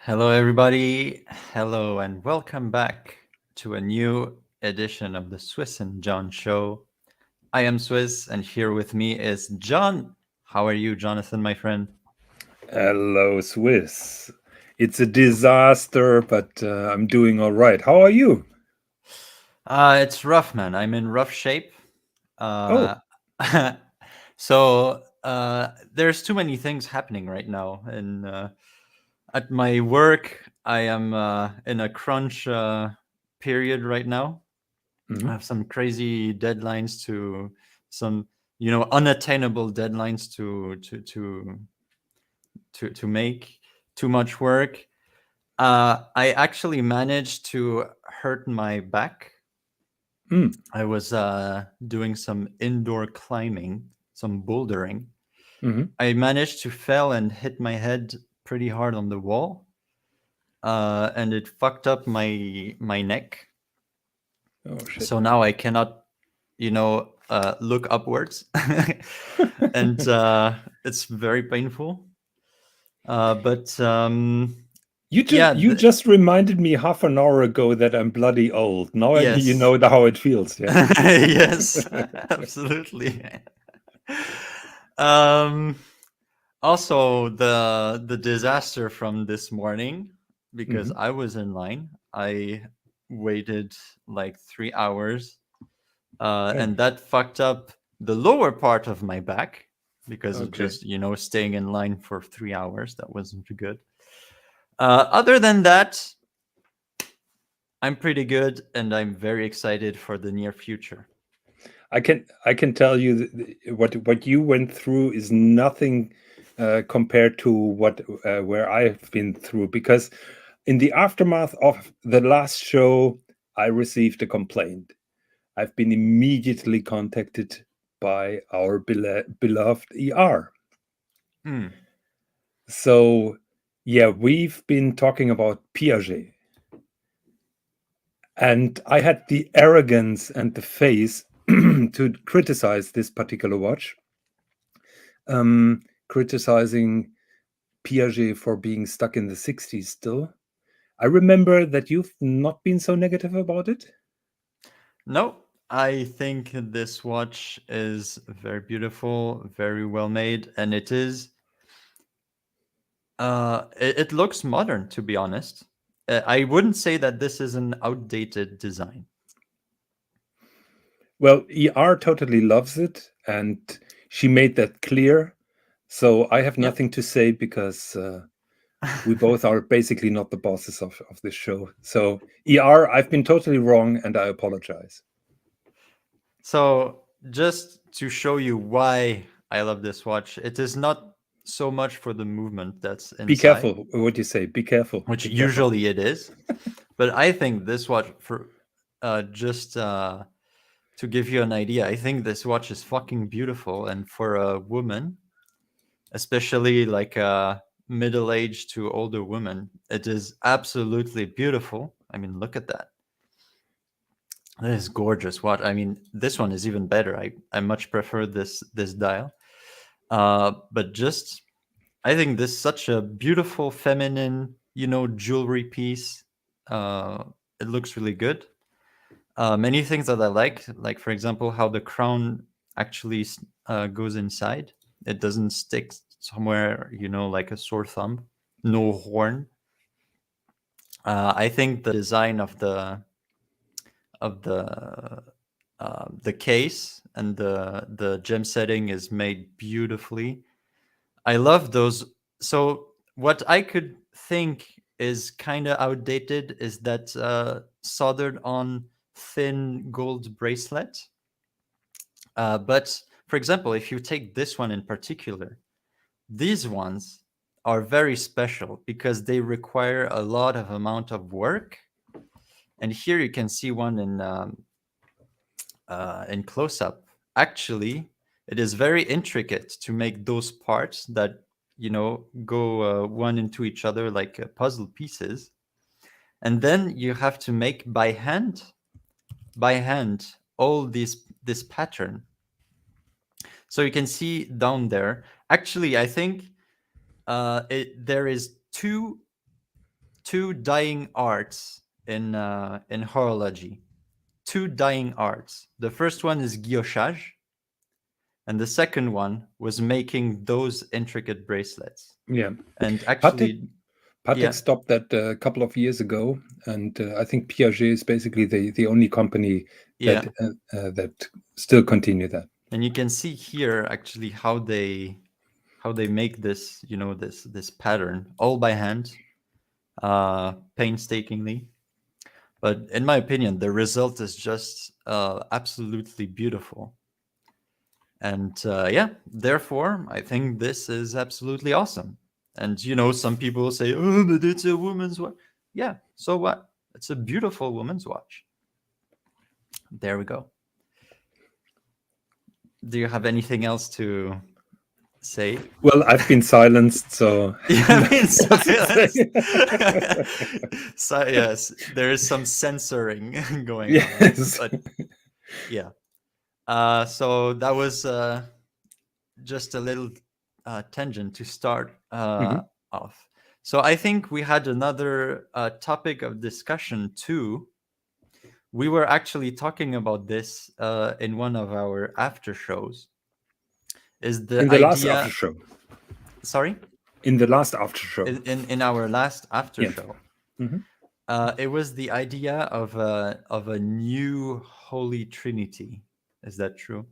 Hello, everybody. Hello, and welcome back to a new edition of the Swis and John show. I am Swis, and here with me is John. How are you, Jonathan, my friend? Hello, Swiss. It's a disaster, but I'm doing all right. How are you? It's rough, man. I'm in rough shape. Uh, Oh, there's too many things happening right now, and at my work, I am in a crunch period right now. I mhm. have some crazy deadlines to some unattainable deadlines to make too much work. I actually managed to hurt my back. Mm, I was doing some indoor climbing, some bouldering. mhm. I managed to fell and hit my head pretty hard on the wall, and it fucked up my neck. Oh, shit. So now I cannot look upwards, and it's very painful. But You just yeah, you just reminded me half an hour ago that I'm bloody old. Now you yes, know how it feels, yeah? yes, absolutely. um, Also, the disaster from this morning, because Mhm. I was in line. I waited like 3 hours, Oh, and that fucked up the lower part of my back because of okay. just staying in line for 3 hours. That wasn't good. Other than that, I'm pretty good, and I'm very excited for the near future. I can tell you what you went through is nothing compared to what where I've been through, because in the aftermath of the last show, I received a complaint. I've been immediately contacted by our beloved ER. Hmm. So, yeah, we've been talking about Piaget, and I had the arrogance and the face to criticize this particular watch, criticizing Piaget for being stuck in the 60s still. I remember that you've not been so negative about it. No, I think this watch is very beautiful, very well made, and it is. It looks modern, to be honest. I wouldn't say that this is an outdated design. Well, ER totally loves it, and she made that clear. So I have Yep. nothing to say because we both are basically not the bosses of this show. So, ER, I've been totally wrong, and I apologize. So, just to show you why I love this watch, it is not so much for the movement that's Be inside, careful what you say. Be careful. which Be careful. usually it is, but I think this watch for just to give you an idea, I think this watch is fucking beautiful, and for a woman, especially like a middle-aged to older woman, it is absolutely beautiful. I mean, look at that. That is gorgeous. What I mean, this one is even better. I much prefer this dial. But just I think this is such a beautiful feminine, jewelry piece. Uh, it looks really good. Many things that I like for example, how the crown actually goes inside. It doesn't stick somewhere, like a sore thumb. No horn. I think the design of the case and the gem setting is made beautifully. I love those. So what I could think is kind of outdated is that soldered on thin gold bracelet. But for example, if you take this one in particular, these ones are very special because they require a lot of amount of work. And here you can see one in close up. Actually, it is very intricate to make those parts that go one into each other like puzzle pieces, and then you have to make by hand all this pattern. So you can see down there. Actually, I think there is two. two dying arts in horology. Two dying arts. The first one is guillochage, and the second one was making those intricate bracelets. Yeah. And actually, Patek stopped that a couple of years ago, and I think Piaget is basically the only company that that still continue that. And you can see here actually how they make this, this pattern all by hand, painstakingly. But in my opinion, the result is just absolutely beautiful. And therefore, I think this is absolutely awesome. And, some people say, oh, but it's a woman's watch. Yeah, so what? It's a beautiful woman's watch. There we go. Do you have anything else to say? Well, I've been silenced, so... I've been silenced. So, yes, there is some censoring going on. But, yeah. So that was just a little tangent to start off. So I think we had another topic of discussion too. We were actually talking about this in one of our after shows. In the last after show. Sorry? In the last after show. In our last after show. It was the idea of a new Holy Trinity. Is that true?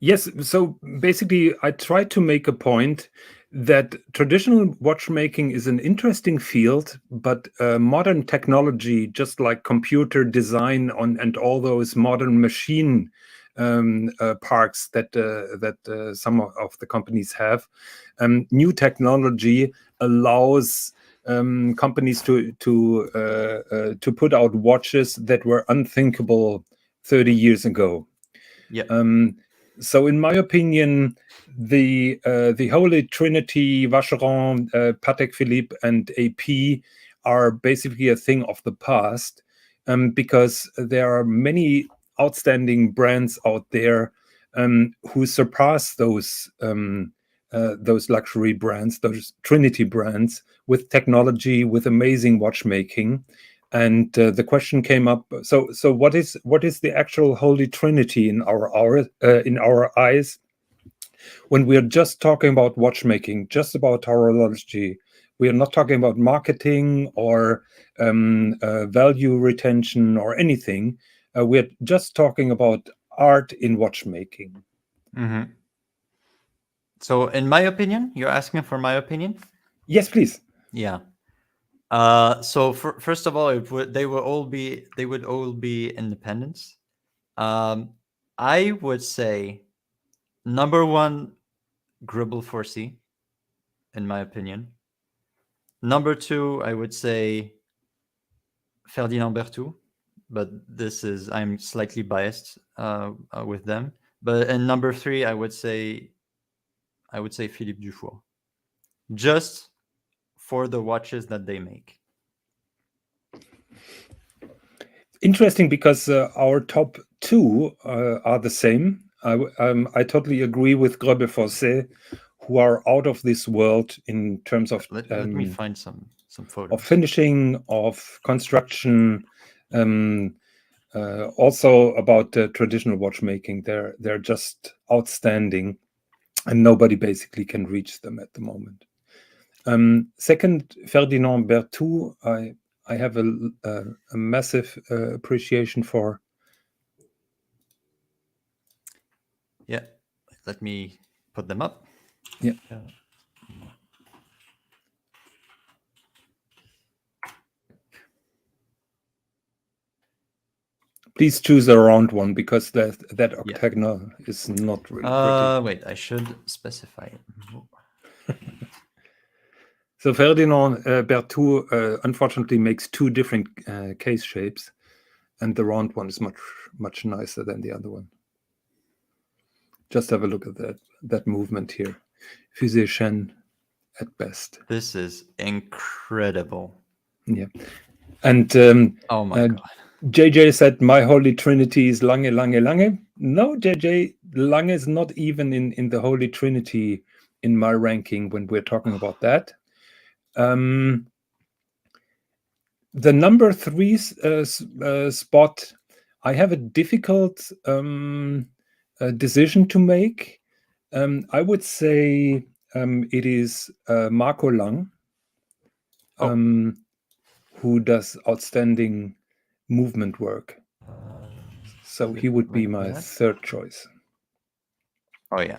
Yes. So basically, I tried to make a point that traditional watchmaking is an interesting field, but modern technology, just like computer design and all those modern machine parks that some of the companies have, new technology allows companies to put out watches that were unthinkable 30 years ago. Yeah. So, in my opinion, the Holy Trinity, Vacheron, Patek Philippe, and AP are basically a thing of the past, because there are many outstanding brands out there who surpass those luxury brands, those Trinity brands, with technology, with amazing watchmaking. And the question came up. So what is the actual Holy Trinity in our eyes when we are just talking about watchmaking, just about horology? We are not talking about marketing or value retention or anything. We're just talking about art in watchmaking. Mm-hmm. So, in my opinion, you're asking for my opinion? Yes, please. Yeah. So first of all, they would all be independents. I would say number one, Greubel Forsey, in my opinion. Number two, I would say Ferdinand Berthoud, but I'm slightly biased with them. But and number three, I would say Philippe Dufour, just for the watches that they make. Interesting, because our top two are the same. I totally agree with Greubel Forsey, who are out of this world in terms of let me find some photos of finishing, of construction, also about traditional watchmaking. They're just outstanding, and nobody basically can reach them at the moment. Second, Ferdinand Berthoud, I have a massive appreciation for. Yeah, let me put them up. Yeah. Please choose a round one, because that octagonal is not really pretty. Wait, I should specify it. So Ferdinand Berthoud unfortunately makes two different case shapes, and the round one is much nicer than the other one. Just have a look at that movement here. Fusée chaîne at best. This is incredible. Yeah. And oh my God. JJ said, my Holy Trinity is Lange, Lange, Lange. No, JJ, Lange is not even in the Holy Trinity in my ranking when we're talking about that. The number 3 spot, I have a difficult decision to make. I would say it is Marco Lang, who does outstanding movement work. So he would be my third choice. Oh yeah.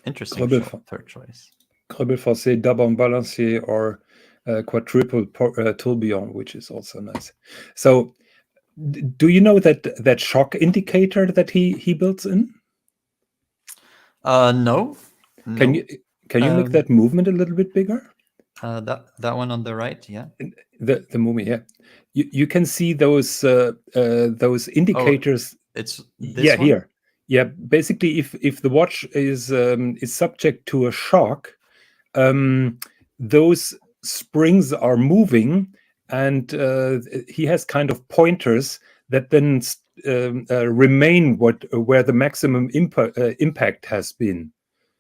Interesting third choice. Greubel, Forsey, Dabon, Balancier, or quadruple tourbillon, which is also nice. So do you know that shock indicator that he builds in? No. Can you make that movement a little bit bigger? That one on the right, yeah. The movement, yeah. You can see those indicators. Oh, it's this one? Here. Yeah, basically, if the watch is subject to a shock, those springs are moving, and he has kind of pointers that then remain where the maximum impact has been.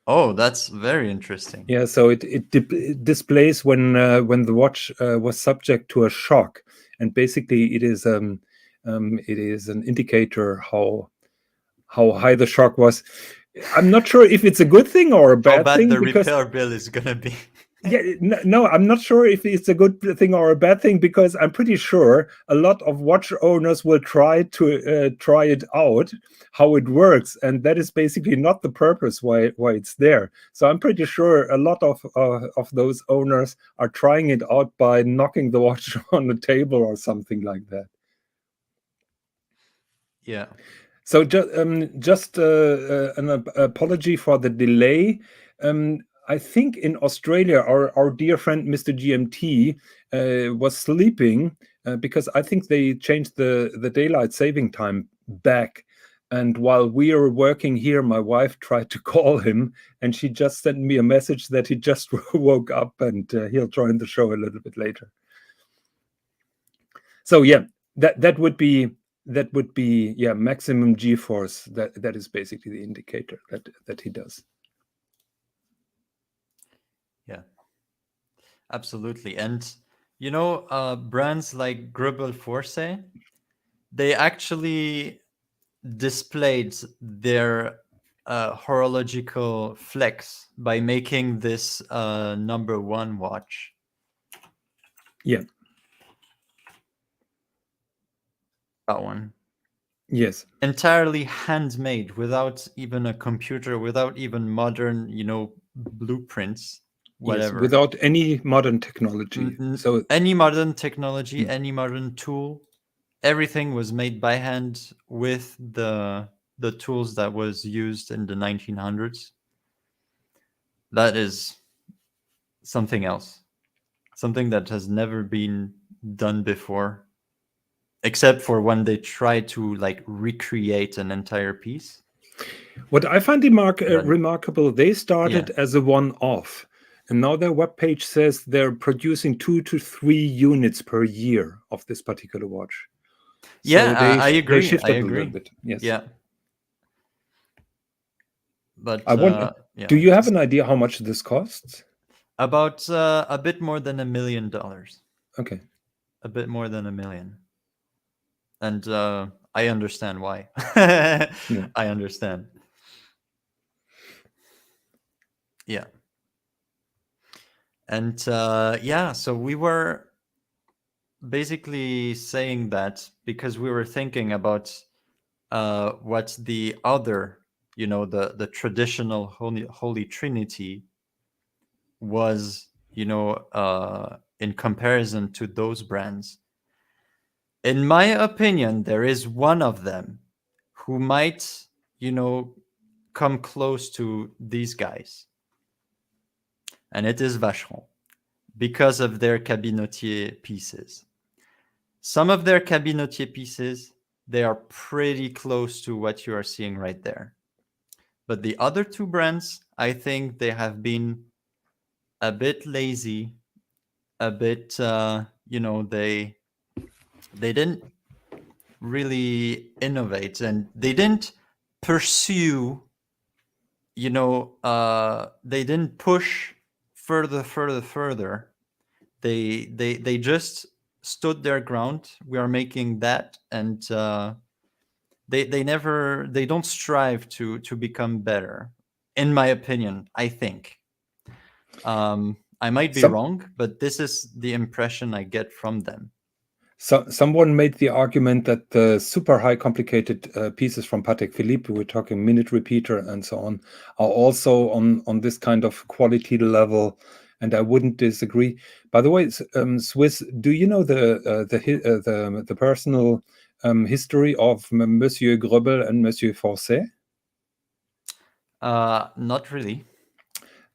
Oh, that's very interesting. Yeah, so it displays when the watch was subject to a shock, and basically it is an indicator how high the shock was. I'm not sure if it's a good thing or a bad thing. How bad the repair bill is gonna be. Yeah, no, I'm not sure if it's a good thing or a bad thing, because I'm pretty sure a lot of watch owners will try it out, how it works, and that is basically not the purpose why it's there. So I'm pretty sure a lot of those owners are trying it out by knocking the watch on the table or something like that. Yeah. So just an apology for the delay. I think in Australia, our dear friend Mr. GMT was sleeping because I think they changed the daylight saving time back. And while we are working here, my wife tried to call him, and she just sent me a message that he just woke up, and he'll join the show a little bit later. So yeah, that would be maximum G-force. That is basically the indicator that he does. Yeah, absolutely. And brands like Greubel, Forsey, they actually displayed their horological flex by making this number 1 watch. Yeah. That one. Yes. Entirely handmade, without even a computer, without even modern, blueprints, whatever. Yes, without any modern technology. So any modern technology, any modern tool, everything was made by hand with the tools that was used in the 1900s. That is something else. Something that has never been done before. Except for when they try to recreate an entire piece. What I find remarkable, they started as a one-off, and now their webpage says they're producing 2 to 3 units per year of this particular watch. Yeah, so I agree. They shifted a little bit. Yes. Yeah. But I wonder, do you have an idea how much this costs? About a bit more than $1 million. Okay. A bit more than $1 million. And I understand why. I understand. Yeah. And so we were basically saying that because we were thinking about what the other, the traditional Holy Trinity was, in comparison to those brands. In my opinion, there is one of them who might, come close to these guys. And it is Vacheron, because of their cabinotier pieces. Some of their cabinotier pieces, they are pretty close to what you are seeing right there. But the other two brands, I think they have been a bit lazy, a bit, they didn't really innovate, and they didn't pursue, they didn't push further They just stood their ground. We are making that, and they don't strive to become better. In my opinion, I think. I might be Some wrong, but this is the impression I get from them. someone made the argument that the super high complicated pieces from Patek Philippe, we're talking minute repeater and so on, are also on this kind of quality level, and I wouldn't disagree. By the way, Swis, do you know the personal history of Monsieur Greubel and Monsieur Forsey? Not really.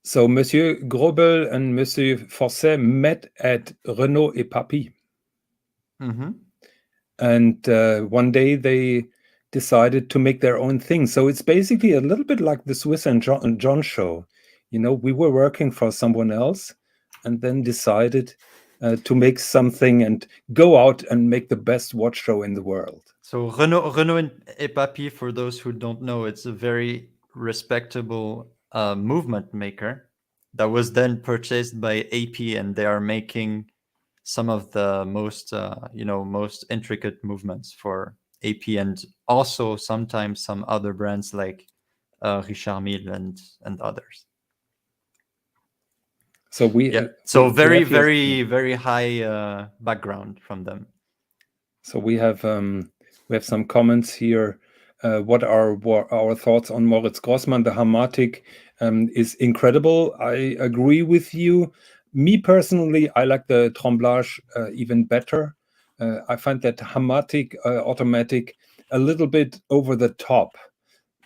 So Monsieur Greubel and Monsieur Forsey met at Renault et Papy. Mm-hmm. And one day they decided to make their own thing. So it's basically a little bit like the Swis and Jon show. You know, we were working for someone else and then decided to make something and go out and make the best watch show in the world. So Renault et Papy, for those who don't know, it's a very respectable movement maker that was then purchased by AP, and they are making some of the most most intricate movements for AP, and also sometimes some other brands like Richard Mille and others. So very high background from them. So we have some comments here. What are our thoughts on Moritz Grossmann? The Hamatic is incredible. I agree with you. Me personally, I like the Tremblage even better. I find that Hamatic automatic a little bit over the top.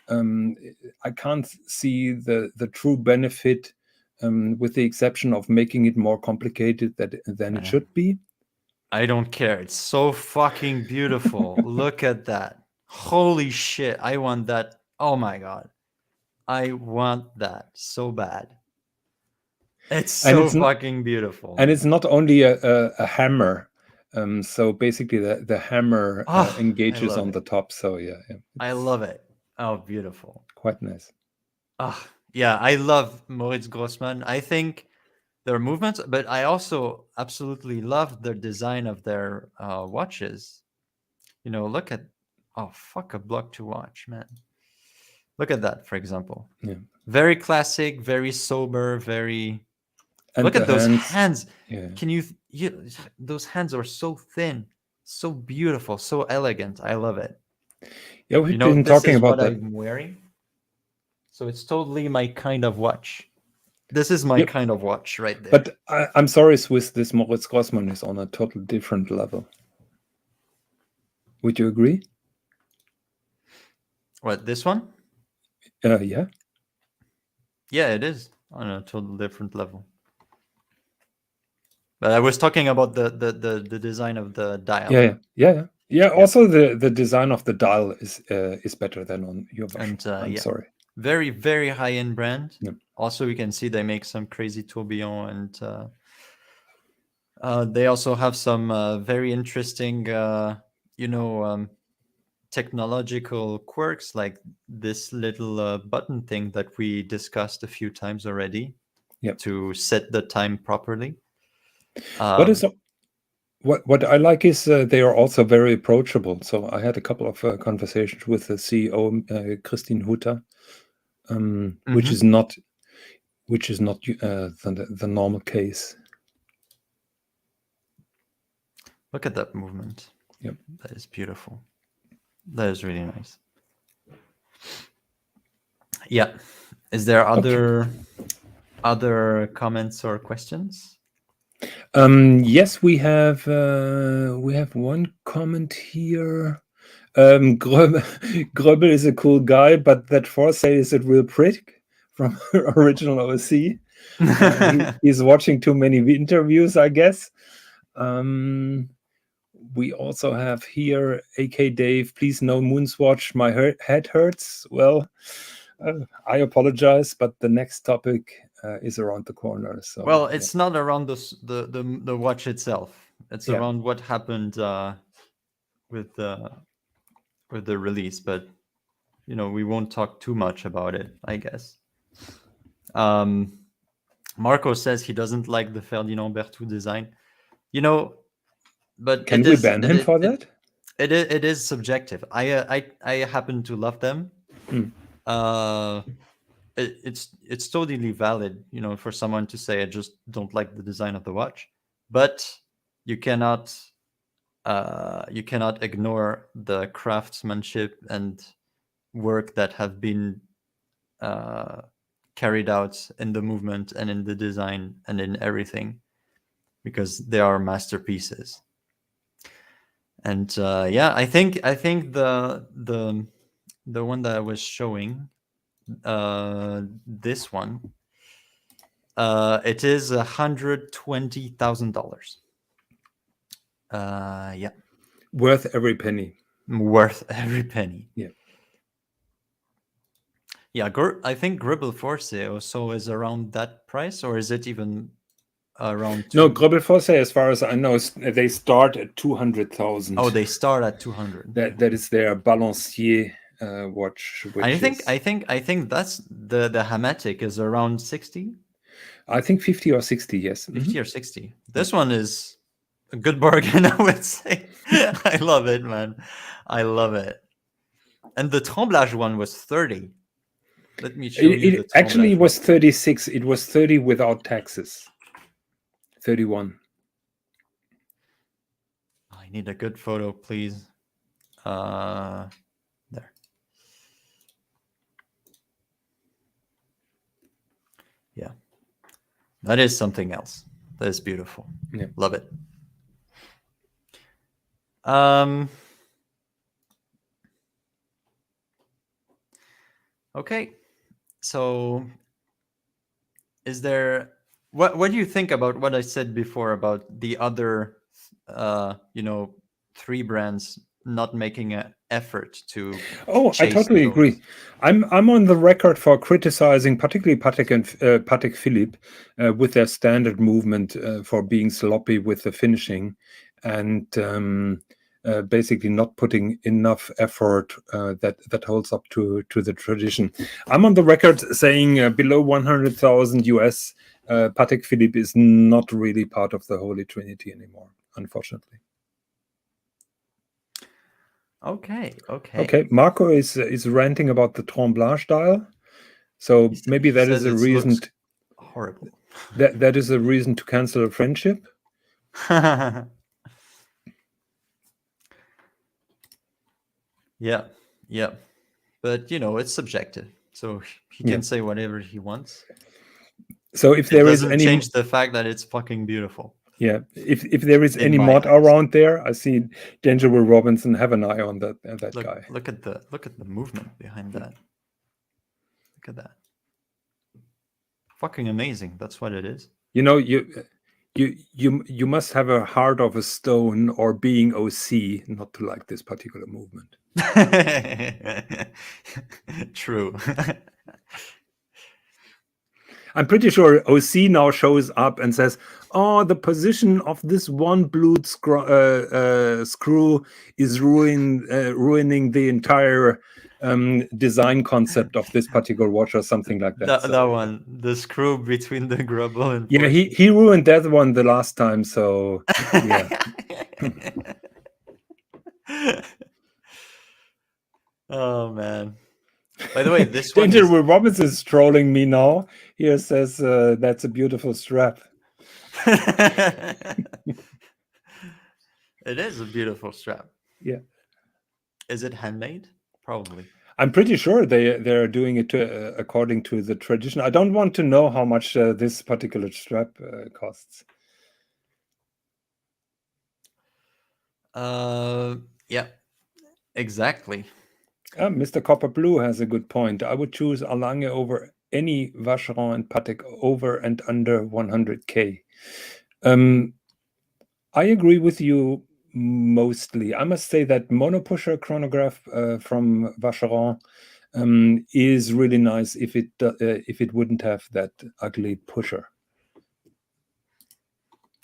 I can't see the true benefit, with the exception of making it more complicated than it should be. I don't care. It's so fucking beautiful. Look at that. Holy shit. I want that. Oh my God. I want that so bad. It's so fucking beautiful. And it's not only a hammer. So basically the hammer engages on the top. So yeah. I love it. Oh, beautiful. Quite nice. Yeah, I love Moritz Grossmann. I think their movements, but I also absolutely love the design of their watches. You know, look at, oh, fuck a block to watch, man. Look at that, for example. Yeah. Very classic, very sober, very... And look at those hands. Yeah. Can you, those hands are so thin, so beautiful, so elegant. I love it. Yeah, we've been talking about that. I'm wearing. So it's totally my kind of watch. This is my kind of watch right there. But I'm sorry, Swis, this Moritz Grossmann is on a total different level. Would you agree? What, this one? Yeah. Yeah, it is on a total different level. But I was talking about the design of the dial. Yeah. Also, the design of the dial is better than on your version. And, I'm sorry. Very, very high-end brand. Yeah. Also, you can see they make some crazy tourbillon, and they also have some very interesting, technological quirks, like this little button thing that we discussed a few times already. Yep. To set the time properly. What I like is they are also very approachable. So I had a couple of conversations with the CEO, Christine Hutter, which is not the normal case. Look at that movement. Yep. That is beautiful. That is really nice. Yeah. Is there other comments or questions? Yes, we have one comment here. Greubel is a cool guy, but that Forsey is a real prick from original OC. He's watching too many interviews, I guess. We also have here AK Dave, please no MoonSwatch, my head hurts. Well, I apologize, but the next topic is around the corner. So well, it's not around the watch itself. It's around what happened with the release, but we won't talk too much about it, I guess. Marco says he doesn't like the Ferdinand Berthoud design. You know, but Can we ban him for that? It is subjective. I happen to love them. It's totally valid, for someone to say I just don't like the design of the watch, but you cannot ignore the craftsmanship and work that have been carried out in the movement and in the design and in everything, because they are masterpieces. And I think the one that I was showing, this one, it is $120,000. Yeah, Worth every penny. worth every penny. Yeah. Yeah, I think Greubel Forsey also is around that price, or is it even around? No, Greubel Forsey, as far as I know, they start at 200,000. Oh, they start at 200. That is their balancier watch. Which I think that's the Hamatic is around 60. I think 50 or 60. Yes, 50 or 60. This one is a good bargain, I would say. I love it, man. I love it. And the Tremblage one was 30. Let me show you. It actually was 36. It was 30 without taxes. 31. I need a good photo, please. There. Yeah. That is something else. That is beautiful. Yeah. Love it. Okay. So is there what do you think about what I said before about the other 3 brands not making an effort to I totally agree. I'm on the record for criticizing particularly Patek and Patek Philippe with their standard movement for being sloppy with the finishing and basically not putting enough effort that holds up to the tradition. I'm on the record saying below 100,000 US, Patek Philippe is not really part of the Holy Trinity anymore, unfortunately. Okay. Marco is ranting about the Tremblage dial, so maybe that is a reason. Horrible. That is a reason to cancel a friendship. Yeah, but it's subjective, so he can say whatever he wants. So if there is any change the fact that it's fucking beautiful. Yeah, if there is any mod around there, I see Danger Will Robinson. Have an eye on that guy. Look at the movement behind that. Look at that. Fucking amazing. That's what it is. You must have a heart of a stone or being OC not to like this particular movement. True. I'm pretty sure OC now shows up and says, "Oh, the position of this one blued screw is ruining the entire design concept of this particular watch," or something like that. That one, the screw between the Greubel and yeah, he ruined that one the last time. So yeah. Oh man. By the way, this one Danger Will Robinson is trolling me now. Here says that's a beautiful strap. It is a beautiful strap. Yeah. Is it handmade? Probably. I'm pretty sure they're doing it according to the tradition. I don't want to know how much this particular strap costs. Yeah, exactly. Mr. Copper Blue has a good point. I would choose Alange over any Vacheron and Patek over and under 100K. I agree with you mostly. I must say that monopusher chronograph from Vacheron is really nice if it wouldn't have that ugly pusher.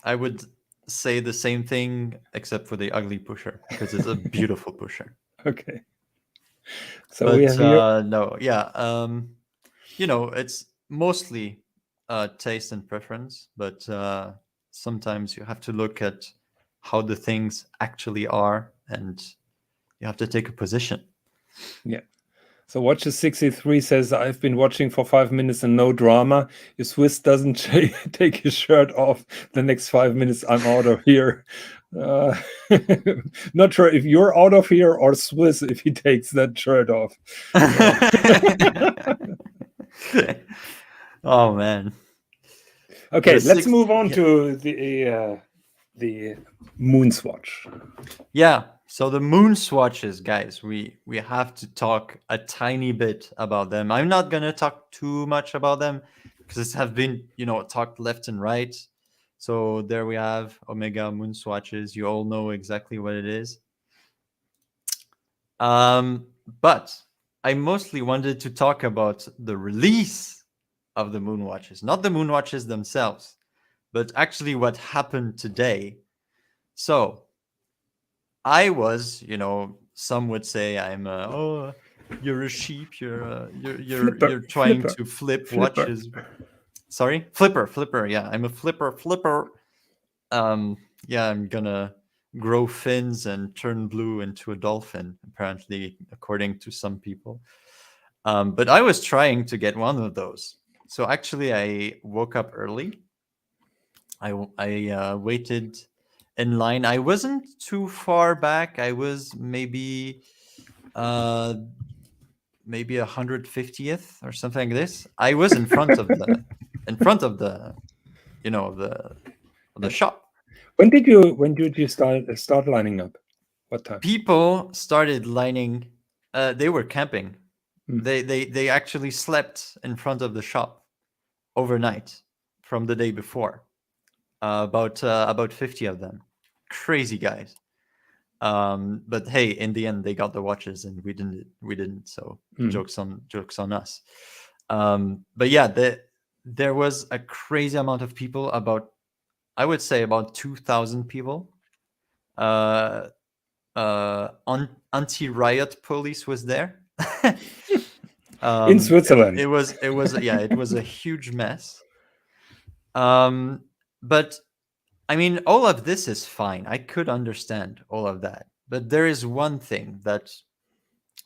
I would say the same thing except for the ugly pusher, because it's a beautiful pusher. Okay. So but we have here... no, yeah, it's mostly taste and preference, but sometimes you have to look at how the things actually are, and you have to take a position. Yeah. So Watches 63 says, I've been watching for 5 minutes and no drama. If Swis doesn't take his shirt off the next 5 minutes, I'm out of here. Not sure if you're out of here or Swis if he takes that shirt off. Oh man. Okay, let's move on to the MoonSwatch. Yeah. So the MoonSwatches, guys, we have to talk a tiny bit about them. I'm not gonna talk too much about them because have been, talked left and right. So there we have Omega MoonSwatches. You all know exactly what it is. But I mostly wanted to talk about the release of the MoonWatches, not the MoonWatches themselves, but actually what happened today. So I was, some would say I'm you're a sheep, you're trying to flip watches. Sorry, flipper. Yeah, I'm a flipper. Yeah, I'm gonna grow fins and turn blue into a dolphin, apparently, according to some people. But I was trying to get one of those. So actually, I woke up early. I waited in line. I wasn't too far back. I was maybe 150th or something like this. I was in front of the the shop. When did you start lining up? What time? People started lining. They were camping. They actually slept in front of the shop overnight from the day before. About 50 of them. Crazy guys. But hey, in the end, they got the watches, and we didn't. So jokes on us. But yeah, there was a crazy amount of people. I would say about 2,000 people. Anti-riot police was there. In Switzerland. It was a huge mess. But I mean, all of this is fine. I could understand all of that. But there is one thing that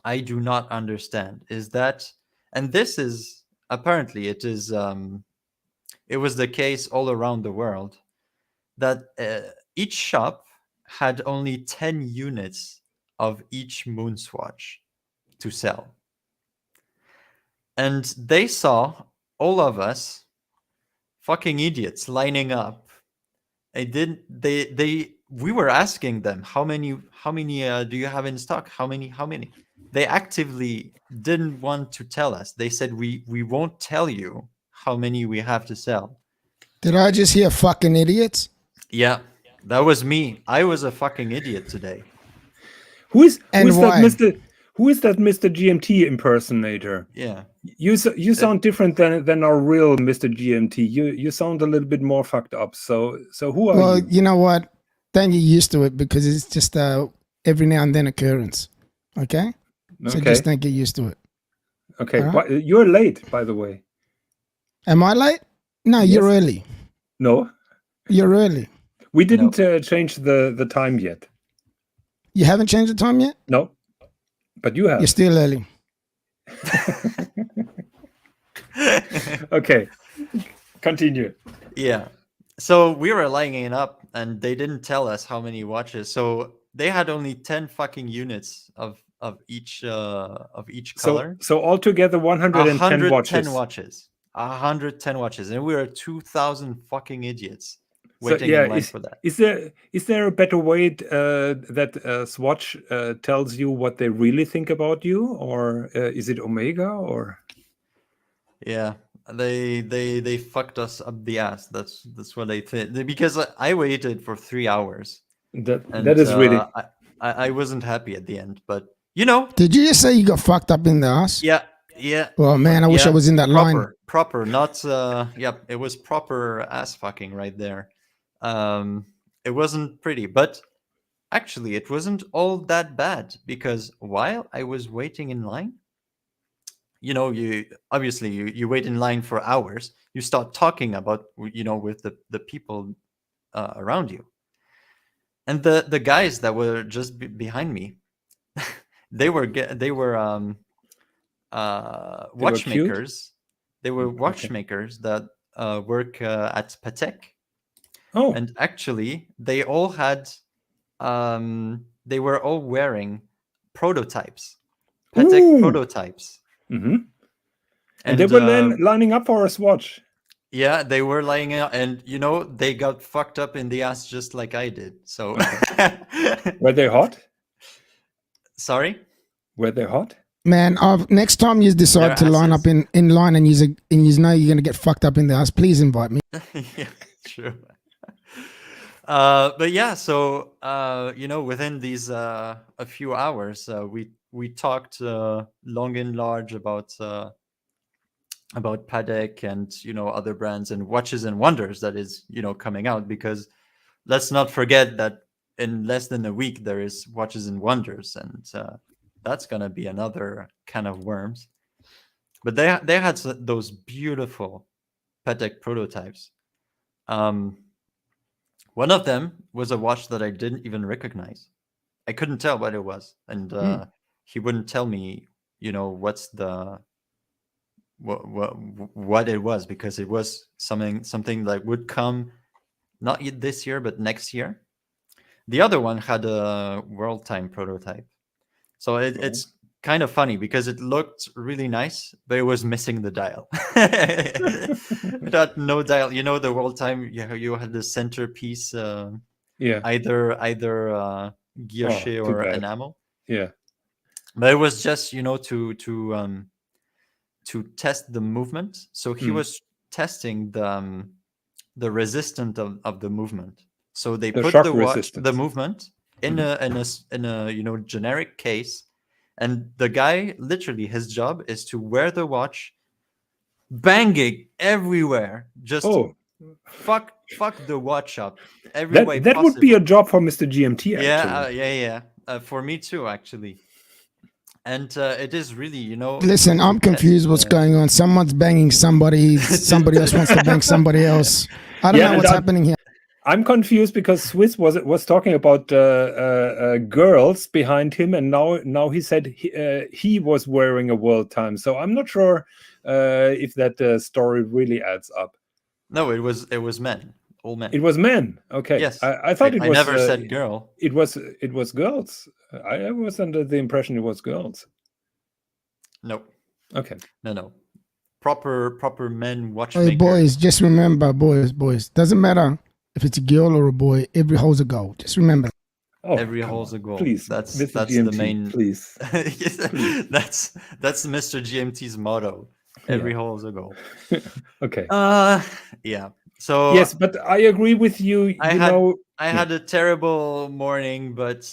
I do not understand is that, and this is apparently it was the case all around the world, that each shop had only 10 units of each MoonSwatch to sell. And they saw all of us fucking idiots lining up. We were asking them how many do you have in stock? How many? They actively didn't want to tell us. They said we won't tell you how many we have to sell. Did I just hear fucking idiots? Yeah, that was me. I was a fucking idiot today. Who is that Mr. GMT impersonator? Yeah. You sound different than our real Mr. GMT. You sound a little bit more fucked up. So who are you? Well, you know what? Don't get used to it because it's just every now and then occurrence. Okay? So just don't get used to it. Okay. Right? You're late, by the way. Am I late? No, yes. You're early. No. You're early. We didn't change the time yet. You haven't changed the time yet? No. But you have. You're still early. Okay. Continue. Yeah. So we were lining it up and they didn't tell us how many watches. So they had only 10 fucking units of each color. So altogether 110 watches. 110 watches. And we were 2,000 fucking idiots waiting in line for that. Is there a better way that Swatch tells you what they really think about you, or is it Omega, or? Yeah, they fucked us up the ass. That's what they think. Because I waited for 3 hours. That is really. I wasn't happy at the end, but Did you just say you got fucked up in the ass? Yeah. Well, man, I wish I was in that line. Proper, not it was proper ass fucking right there. It wasn't pretty, but actually it wasn't all that bad because while I was waiting in line, you obviously you wait in line for hours. You start talking about with the people around you, and the guys that were just behind me, they were watchmakers. They were watchmakers that work at Patek. Oh. And actually, they all had, they were all wearing prototypes, Patek prototypes. Mm-hmm. And they were lining up for a swatch. Yeah, they were lining out, and they got fucked up in the ass just like I did. So, were they hot? Sorry, were they hot? Man, next time you decide to line up in line and you know you're gonna get fucked up in the ass, please invite me. Yeah, true. But yeah, so within these a few hours, we talked long and large about Patek and other brands and watches and wonders that is coming out, because let's not forget that in less than a week there is watches and wonders, and that's gonna be another can of worms. But they had those beautiful Patek prototypes. One of them was a watch that I didn't even recognize. I couldn't tell what it was, and he wouldn't tell me, what's the what it was, because it was something that would come not this year but next year. The other one had a world time prototype, so it's kind of funny because it looked really nice, but it was missing the dial. It had no dial. The world time, you had the centerpiece, either guilloche or enamel. Yeah, but it was just to test the movement. So he was testing the resistance of the movement. So they put the movement in a generic case. And the guy, literally, his job is to wear the watch, banging everywhere, just fuck the watch up every way that possible. would be a job for Mr. GMT, actually. Yeah. For me too, actually. And it is really, Listen, I'm confused. What's going on? Someone's banging somebody. Somebody else wants to bang somebody else. I don't know what's happening here. I'm confused because Swis was talking about girls behind him, and now he said he was wearing a world time. So I'm not sure if that story really adds up. No, it was men, all men. It was men. Okay. Yes. I thought it was. I never said girl. It was girls. I was under the impression it was girls. No. Okay. No. Proper men watchmakers. Hey, boys, just remember, boys. Doesn't matter if it's a girl or a boy, every hole's a goal. Just remember. Every hole's a goal. Please, that's GMT, the main. Please. That's Mr. GMT's motto. Every hole's a goal. Okay. Yeah. So yes, but I agree with you. I had a terrible morning, but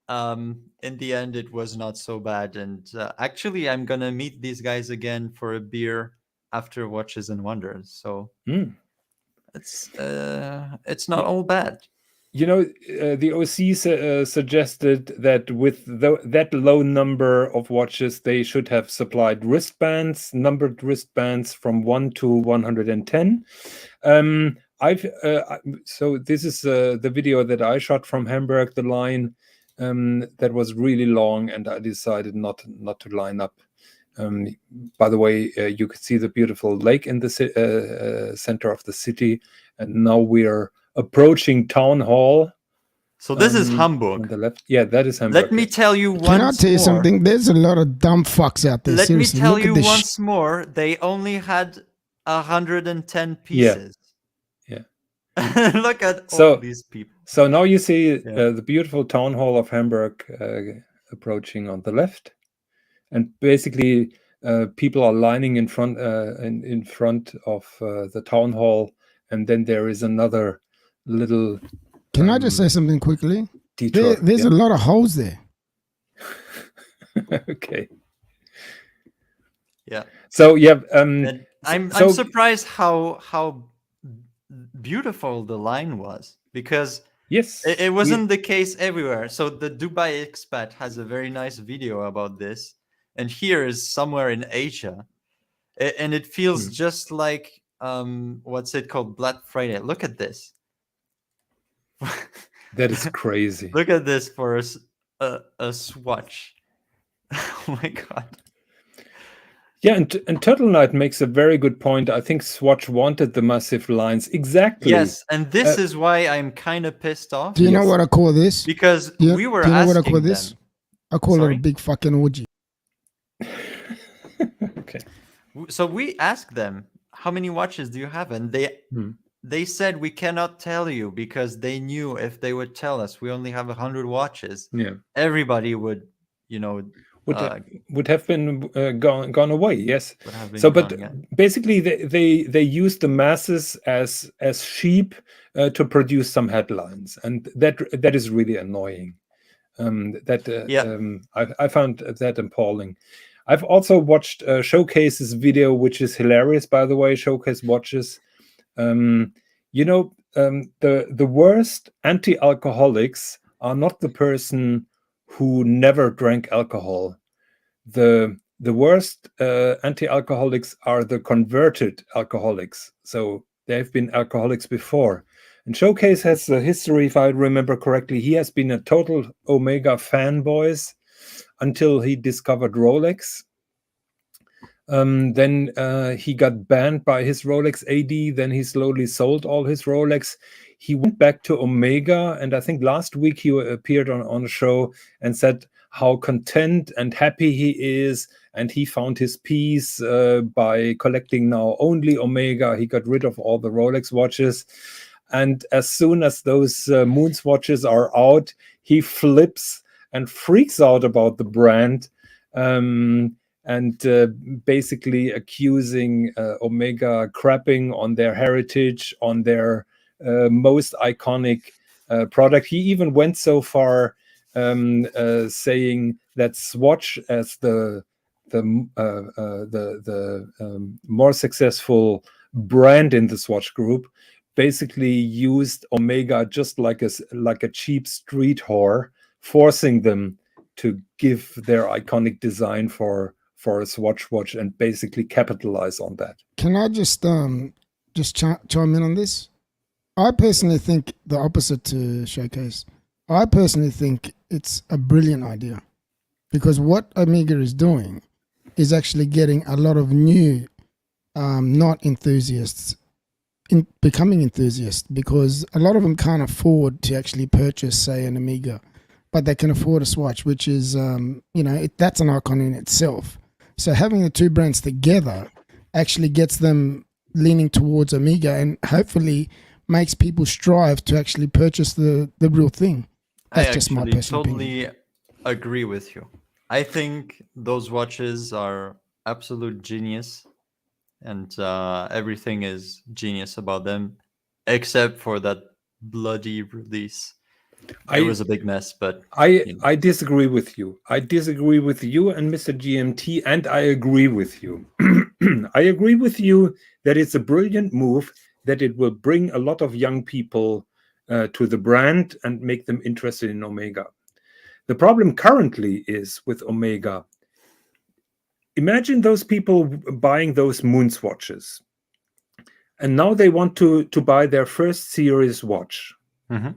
in the end it was not so bad. And actually, I'm gonna meet these guys again for a beer after Watches and Wonders. So. It's not all bad. The OC suggested that with that low number of watches, they should have supplied wristbands, numbered wristbands from 1 to 110. So this is the video that I shot from Hamburg, the line that was really long, and I decided not to line up. By the way, you could see the beautiful lake in the center of the city, and now we are approaching Town Hall. So this is Hamburg. On the left. Yeah, that is Hamburg. Let me tell you once Can I tell you more, something? There's a lot of dumb fucks out there. Let me tell you once more. They only had 110 pieces. Yeah. Look at all these people. So now you see the beautiful Town Hall of Hamburg approaching on the left. And basically, people are lining in front of the town hall, and then there is another little. Can I just say something quickly? Detour. There's a lot of holes there. Okay. Yeah. So I'm surprised how beautiful the line was, because yes, it wasn't the case everywhere. So the Dubai expat has a very nice video about this. and here is somewhere in Asia, and it feels just like what's it called, Black Friday. Look at this. That is crazy. Look at this for a swatch. Oh my god. Yeah, and Turtle Knight makes a very good point. I think Swatch wanted the massive lines. Exactly. Yes, and this is why I'm kind of pissed off. Do you know what I call this? Because we were do you know what I asking call this? them. I call Sorry? it a big fucking orgy. Okay. So we asked them, how many watches do you have? And they said we cannot tell you, because they knew if they would tell us we only have 100 watches, Yeah. everybody would, you know, would have been gone away. Yes. So, but basically, they used the masses as sheep to produce some headlines, and that is really annoying. I found that appalling. I've also watched Showcase's video, which is hilarious, by the way. Showcase watches. The worst anti-alcoholics are not the person who never drank alcohol. The worst anti-alcoholics are the converted alcoholics. So they've been alcoholics before. And Showcase has a history, if I remember correctly. He has been a total Omega fanboy until he discovered Rolex. Then he got banned by his Rolex AD. Then he slowly sold all his Rolex. He went back to Omega, and I think last week he appeared on a show and said how content and happy he is, and he found his peace by collecting now only Omega. He got rid of all the Rolex watches, and as soon as those MoonSwatches are out, he flips and freaks out about the brand, and basically accusing Omega crapping on their heritage, on their most iconic product. He even went so far saying that Swatch, as the more successful brand in the Swatch group, basically used Omega just like a cheap street whore, forcing them to give their iconic design for a Swatch watch and basically capitalize on that. Can I just chime in on this? I personally think the opposite to Showcase. I personally think it's a brilliant idea, because what Omega is doing is actually getting a lot of new not enthusiasts in becoming enthusiasts, because a lot of them can't afford to actually purchase, say, an Omega, but they can afford a Swatch, which is that's an icon in itself. So having the two brands together actually gets them leaning towards Omega, and hopefully makes people strive to actually purchase the real thing. That's just my personal totally opinion. Agree with you. I think those watches are absolute genius, and everything is genius about them, except for that bloody release. It was a big mess, but I disagree with you. I disagree with you and Mr. GMT, and I agree with you. I agree with you that it's a brilliant move, that it will bring a lot of young people to the brand and make them interested in Omega. The problem currently is with Omega. Imagine those people buying those MoonSwatches, and now they want to buy their first series watch. Mm-hmm.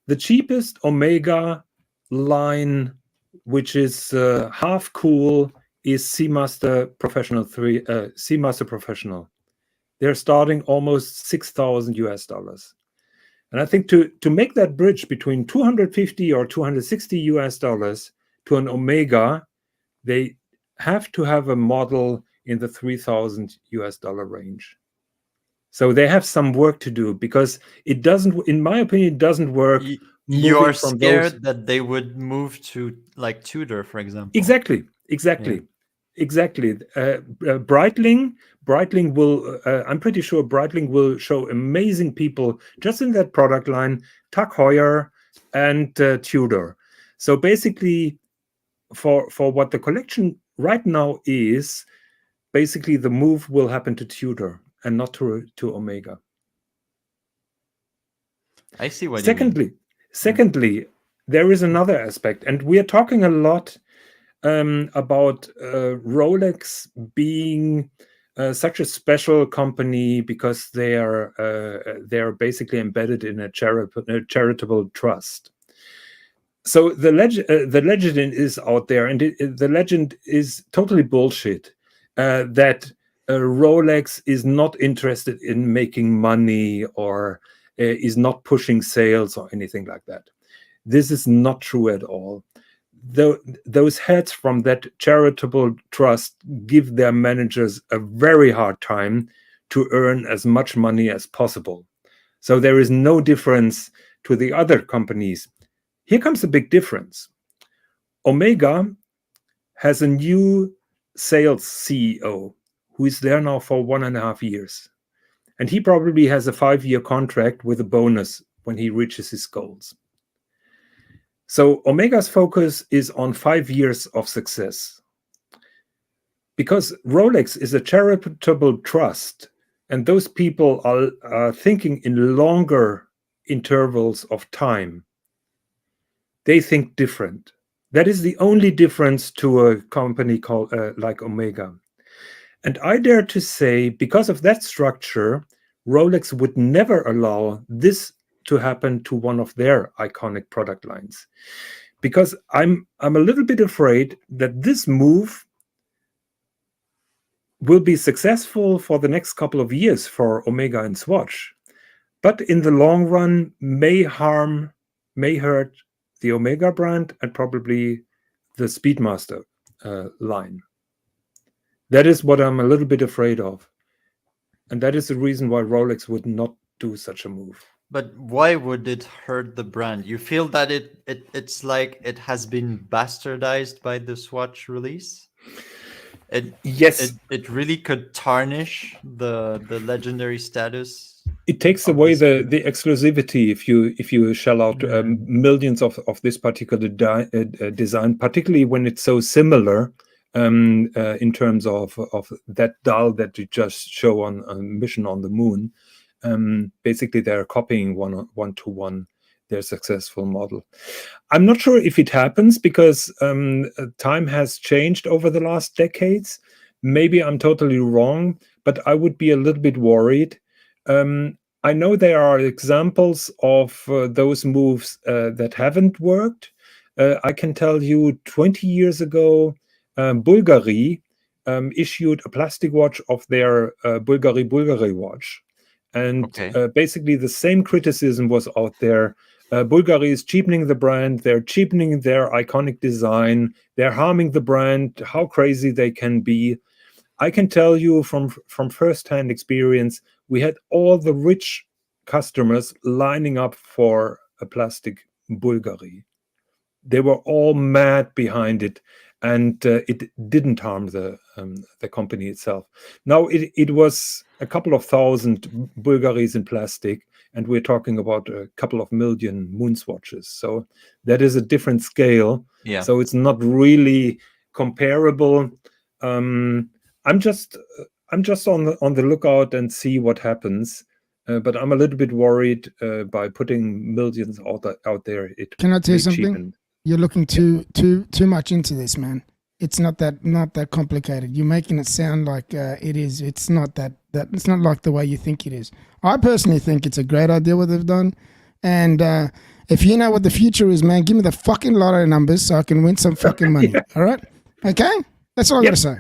The cheapest Omega line, which is half cool, is Seamaster Professional 3. Seamaster Professional. They're starting almost $6,000. And I think to make that bridge between $250 or $260 to an Omega, they have to have a model in the $3,000 range. So they have some work to do, because it doesn't, in my opinion, it doesn't work. You are scared that they would move to like Tudor, for example. Exactly. Breitling will, I'm pretty sure Breitling will show amazing people just in that product line, Tag Heuer and Tudor. So basically, for what the collection right now is, basically the move will happen to Tudor and not to Omega. I see what you mean. Secondly, there is another aspect, and we are talking a lot about Rolex being such a special company because they're basically embedded in a charitable trust. So the legend is out there, and the legend is totally bullshit. That Rolex is not interested in making money or is not pushing sales or anything like that. This is not true at all. Those heads from that charitable trust give their managers a very hard time to earn as much money as possible. So there is no difference to the other companies. Here comes the big difference. Omega has a new sales CEO who is there now for 1.5 years. And he probably has a 5-year contract with a bonus when he reaches his goals. So Omega's focus is on 5 years of success. Because Rolex is a charitable trust, and those people are thinking in longer intervals of time. They think different. That is the only difference to a company called like Omega. And I dare to say, because of that structure, Rolex would never allow this to happen to one of their iconic product lines. Because I'm a little bit afraid that this move will be successful for the next couple of years for Omega and Swatch, but in the long run may hurt the Omega brand and probably the Speedmaster line. That is what I'm a little bit afraid of. And that is the reason why Rolex would not do such a move. But why would it hurt the brand? You feel that it's like it has been bastardized by the Swatch release? Yes. It really could tarnish the legendary status. It takes away the exclusivity if you shell out millions of this particular design, particularly when it's so similar in terms of that dial that you just show on Mission on the Moon. Basically, they're copying one to one their successful model. I'm not sure if it happens because time has changed over the last decades. Maybe I'm totally wrong, but I would be a little bit worried. I know there are examples of those moves that haven't worked. I can tell you 20 years ago, Bulgari issued a plastic watch of their Bulgari watch. And basically the same criticism was out there. Bulgari is cheapening the brand. They're cheapening their iconic design. They're harming the brand. How crazy they can be. I can tell you from first-hand experience, we had all the rich customers lining up for a plastic Bulgari. They were all mad behind it, and it didn't harm the company itself. Now, it was a couple of thousand Bulgaris in plastic, and we're talking about a couple of million MoonSwatches. So that is a different scale. Yeah. So it's not really comparable. I'm just on the lookout and see what happens. But I'm a little bit worried by putting millions out there. Can I tell you something? You're looking too much into this, man. It's not that complicated. You're making it sound like it is. It's not that. It's not like the way you think it is. I personally think it's a great idea what they've done. And if you know what the future is, man, give me the fucking lotto numbers so I can win some fucking money. All right? Okay? That's all I gotta say.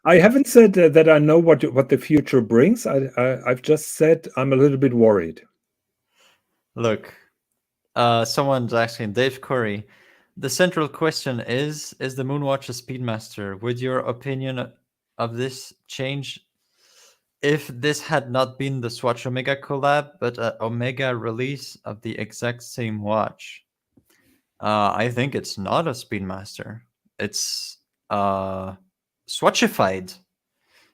I haven't said that I know what the future brings. I've just said I'm a little bit worried. Look, someone's asking, Dave Corey, the central question is the MoonWatch a Speedmaster? Would your opinion of this change if this had not been the Swatch Omega collab, but an Omega release of the exact same watch? I think it's not a Speedmaster. It's Swatchified.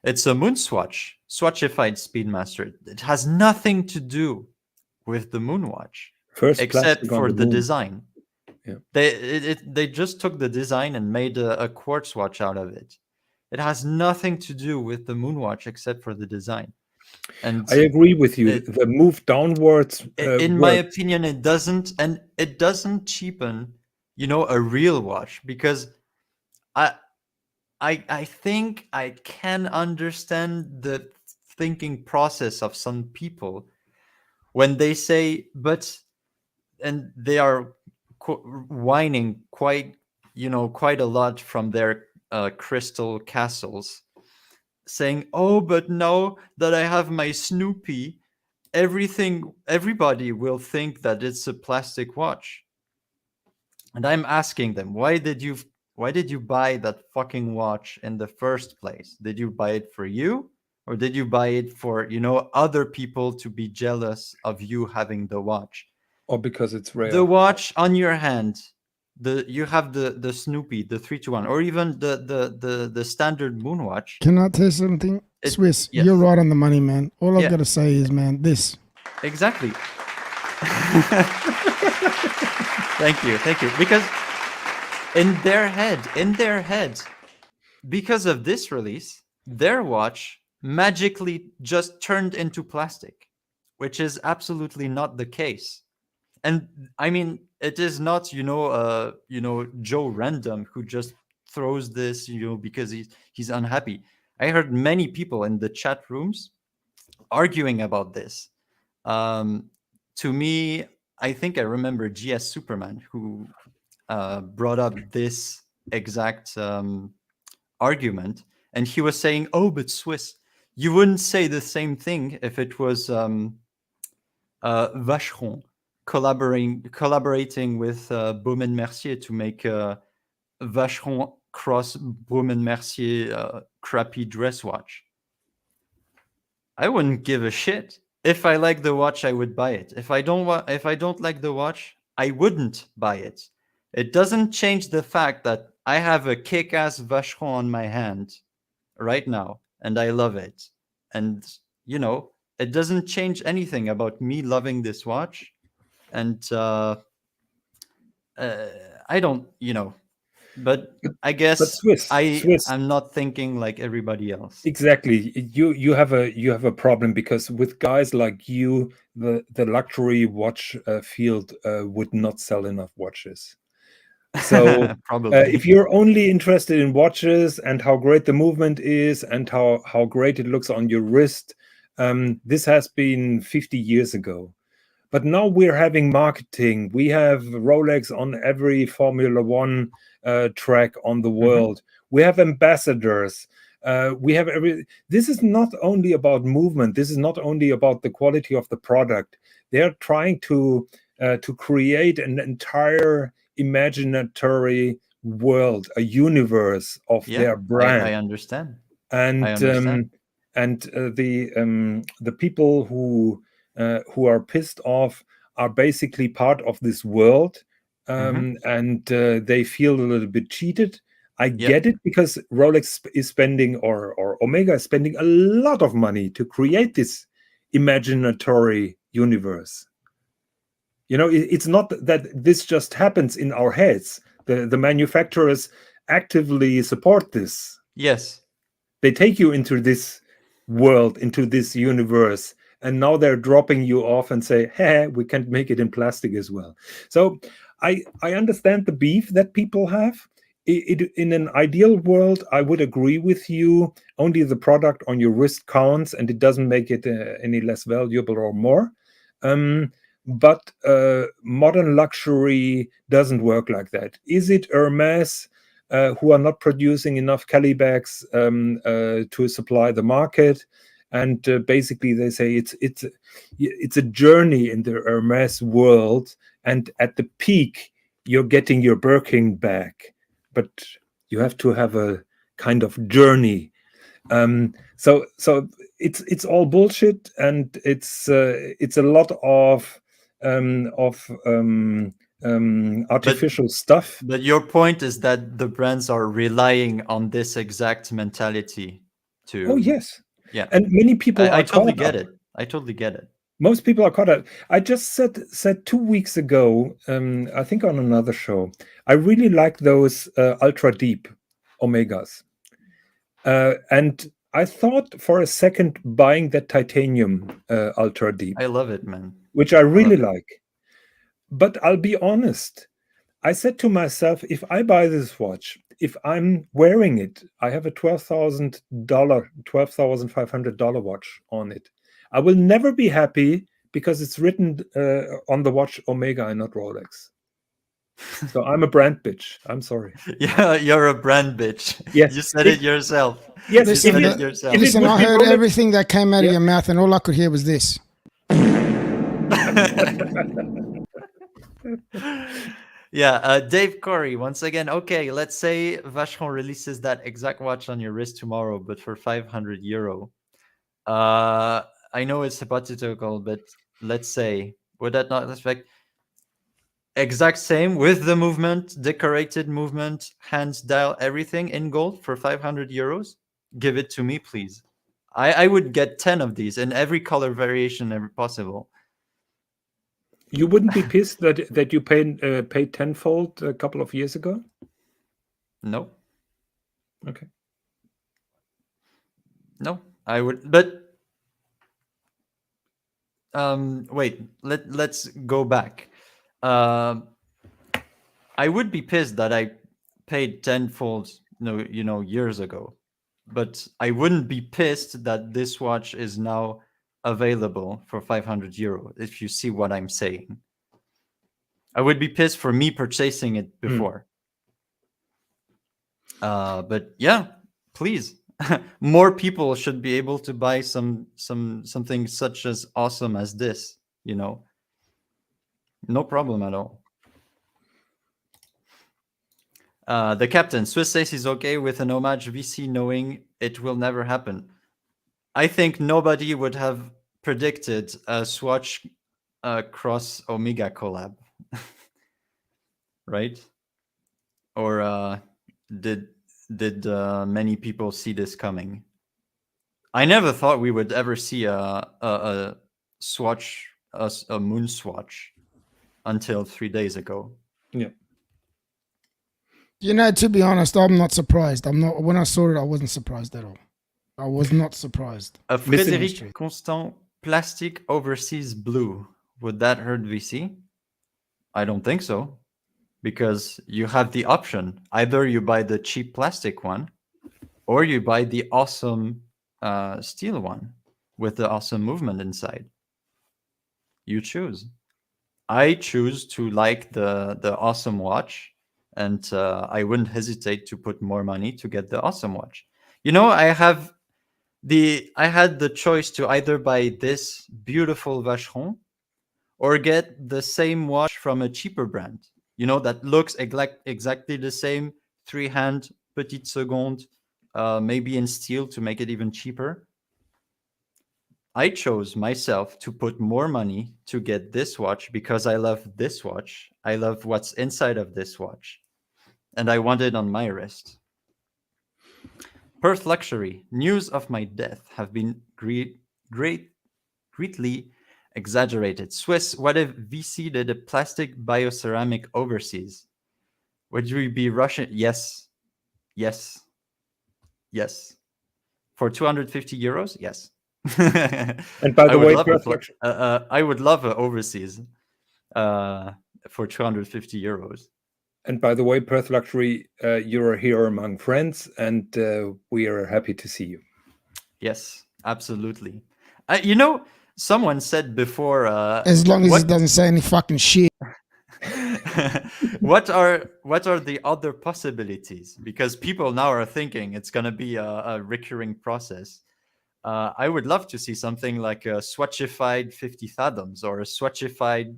It's a MoonSwatch, Swatchified Speedmaster. It has nothing to do with the MoonWatch, except for the design. Yeah. They just took the design and made a quartz watch out of it. It has nothing to do with the MoonWatch except for the design. And I agree with you. The move downwards. In my opinion, it doesn't, and it doesn't cheapen a real watch, because I I think I can understand the thinking process of some people when they say, but, and they are whining quite a lot from their crystal castles, saying, "Oh, but now that I have my Snoopy, everybody will think that it's a plastic watch." And I'm asking them, why did you buy that fucking watch in the first place? Did you buy it for you, or did you buy it for, other people to be jealous of you having the watch? Or because it's The rare. watch on your hand, you have the Snoopy, the 321, or even the standard Moon watch. Can I tell you something? Swiss, Yes. you're right on the money, man. All I've Yeah. got to say is, man, this. Exactly. Thank you. Because in their head, because of this release, their watch magically just turned into plastic, which is absolutely not the case. And I mean, it is not, Joe Random who just throws this, because he's unhappy. I heard many people in the chat rooms arguing about this. To me, I think I remember GS Superman who brought up this exact argument, and he was saying, "Oh, but Swiss, you wouldn't say the same thing if it was Vacheron collaborating with Baume & Mercier to make Vacheron cross Baume & Mercier crappy dress watch." I wouldn't give a shit. If I like the watch, I would buy it. If I don't like the watch, I wouldn't buy it. It doesn't change the fact that I have a kick-ass Vacheron on my hand right now, and I love it. And it doesn't change anything about me loving this watch. And I don't, but I guess Swiss, I'm not thinking like everybody else. exactly. You have a problem, because with guys like you, the luxury watch field would not sell enough watches. So Probably. if you're only interested in watches and how great the movement is and how great it looks on your wrist, this has been 50 years ago. But now we're having marketing. We have Rolex on every Formula One track on the world. We have ambassadors. We have This is not only about movement. This is not only about the quality of the product. They're trying to create an entire imaginatory world, a universe of their brand. I understand. And the people who are pissed off are basically part of this world, and they feel a little bit cheated. I get it, because Rolex is spending, or Omega is spending a lot of money to create this imaginatory universe. It's not that this just happens in our heads. The manufacturers actively support this. Yes. They take you into this world, into this universe, and now they're dropping you off and say, "Hey, we can't make it in plastic as well." So I understand the beef that people have. In an ideal world, I would agree with you. Only the product on your wrist counts, and it doesn't make it any less valuable or more. But modern luxury doesn't work like that. Is it Hermes who are not producing enough Kelly bags to supply the market? And basically they say it's a journey in the Hermes world, and at the peak you're getting your Birkin bag, but you have to have a kind of journey. So it's all bullshit, and it's a lot of artificial stuff. But your point is that the brands are relying on this exact mentality to. Oh yes. Yeah. And many people I are totally caught get up. it. I totally get it. Most people are caught up. I just said 2 weeks ago, I think on another show, I really like those ultra deep Omegas. And I thought for a second buying that titanium ultra deep. I love it, man. Which I really like. But I'll be honest, I said to myself, if I buy this watch, if I'm wearing it, I have a $12,500 watch on it. I will never be happy because it's written on the watch Omega and not Rolex. So I'm a brand bitch. I'm sorry. Yeah, you're a brand bitch. Yes. You said it yourself. Yes. You Listen, said but- it yourself. if it Listen, would I be heard Rolex- everything that came out of Yeah. your mouth, and all I could hear was this. Yeah, Dave Corey, once again, okay, let's say Vacheron releases that exact watch on your wrist tomorrow, but for 500 euro. I know it's hypothetical, but let's say, would that not affect exact same with the movement, decorated movement, hands, dial, everything in gold for 500 euros? Give it to me, please. I would get 10 of these in every color variation ever possible. You wouldn't be pissed that you paid tenfold a couple of years ago? No. Okay. No, I would, but wait, let's go back. I would be pissed that I paid tenfold, years ago, but I wouldn't be pissed that this watch is now available for 500 euro. If you see what I'm saying, I would be pissed for me purchasing it before. But yeah, please. More people should be able to buy something such as awesome as this, no problem at all. The captain, Swiss says he's okay with an homage VC knowing it will never happen. I think nobody would have predicted a Swatch cross Omega collab. Right? Or did many people see this coming? I never thought we would ever see a Swatch, a MoonSwatch, until 3 days ago. Yeah. To be honest, I'm not surprised. When I saw it, I wasn't surprised at all. I was not surprised. A Missing Frédéric history. Constant plastic overseas blue. Would that hurt VC? I don't think so. Because you have the option. Either you buy the cheap plastic one, or you buy the awesome steel one with the awesome movement inside. You choose. I choose to like the awesome watch, and I wouldn't hesitate to put more money to get the awesome watch. I had the choice to either buy this beautiful Vacheron or get the same watch from a cheaper brand. That looks exactly the same, 3-hand, petite seconde, maybe in steel to make it even cheaper. I chose myself to put more money to get this watch because I love this watch. I love what's inside of this watch. And I want it on my wrist. Perth Luxury, news of my death have been greatly exaggerated. Swiss, what if VC did a plastic bioceramic overseas? Would we be Russian? Yes. For 250 euros? Yes. And by the way, I would love a overseas for 250 euros. And by the way, Perth Luxury, you're here among friends, and we are happy to see you. Yes, absolutely. Someone said before, as long as it doesn't say any fucking shit. what are the other possibilities? Because people now are thinking it's going to be a recurring process. I would love to see something like a swatchified 50 fathoms or a swatchified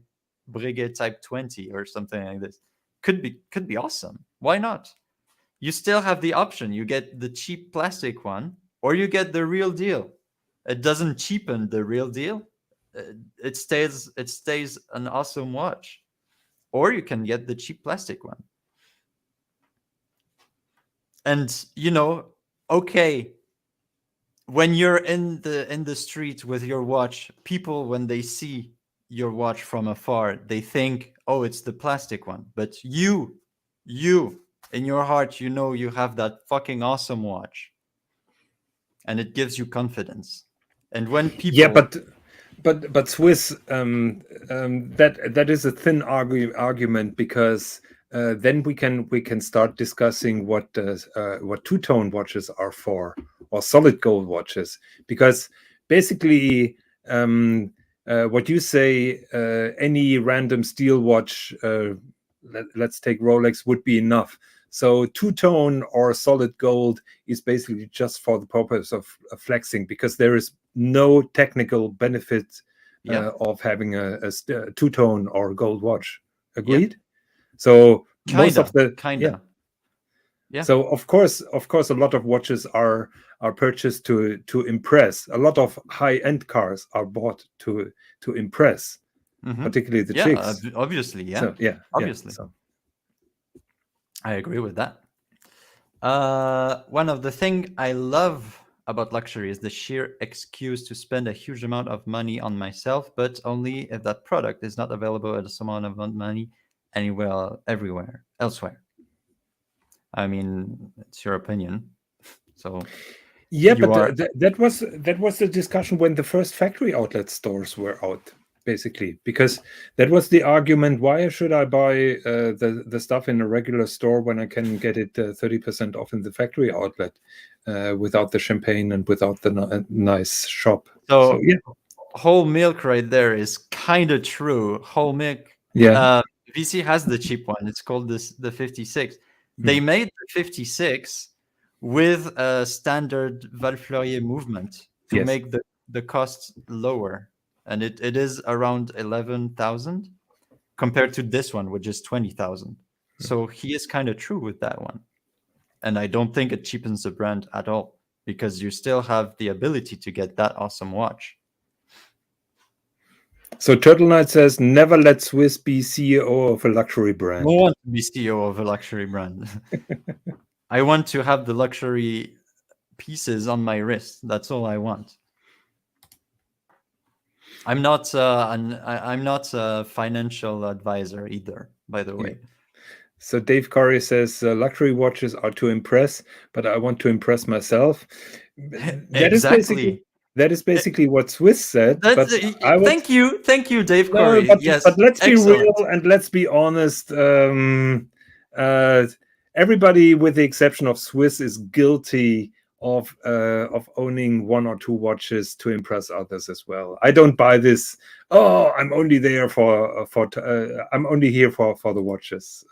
Breguet Type 20 or something like this. Could be awesome. Why not? You still have the option. You get the cheap plastic one, or you get the real deal. It doesn't cheapen the real deal. It stays an awesome watch. Or you can get the cheap plastic one. And okay, when you're in the street with your watch, people, when they see your watch from afar, they think, oh, it's the plastic one. But you in your heart, you have that fucking awesome watch, and it gives you confidence. And when people, but Swiss, that is a thin argument, because then we can start discussing what two-tone watches are for, or solid gold watches, because basically what you say, any random steel watch, let's take Rolex, would be enough. So two-tone or solid gold is basically just for the purpose of flexing, because there is no technical benefit of having a two-tone or gold watch. Agreed? So most of the yeah. So of course, a lot of watches are purchased to impress. A lot of high-end cars are bought to impress, particularly the chicks. Obviously, yeah. So, obviously. So. I agree with that. One of the things I love about luxury is the sheer excuse to spend a huge amount of money on myself, but only if that product is not available at some amount of money everywhere elsewhere. I mean, it's your opinion. So yeah, but that was the discussion when the first factory outlet stores were out, basically, because that was the argument: why should I buy the stuff in a regular store when I can get it 30% off in the factory outlet without the champagne and without the nice shop? So yeah, whole milk right there is kind of true. Whole milk. Yeah. VC has the cheap one. It's called the 56. They made the 56 with a standard Val-Fleurier movement to make the cost lower. And it is around 11,000 compared to this one, which is 20,000. So he is kind of true with that one. And I don't think it cheapens the brand at all, because you still have the ability to get that awesome watch. So Turtle Knight says, never let Swis be CEO of a luxury brand. I don't want to be CEO of a luxury brand. I want to have the luxury pieces on my wrist. That's all I want. I'm not I'm not a financial advisor either, by the way. So Dave Corey says luxury watches are to impress, but I want to impress myself. That is basically what Swis said. Thank you, Dave Corey. Yes, but let's be real and let's be honest. Everybody, with the exception of Swis, is guilty of owning one or two watches to impress others as well. I don't buy this. Oh, I'm only there I'm only here for the watches.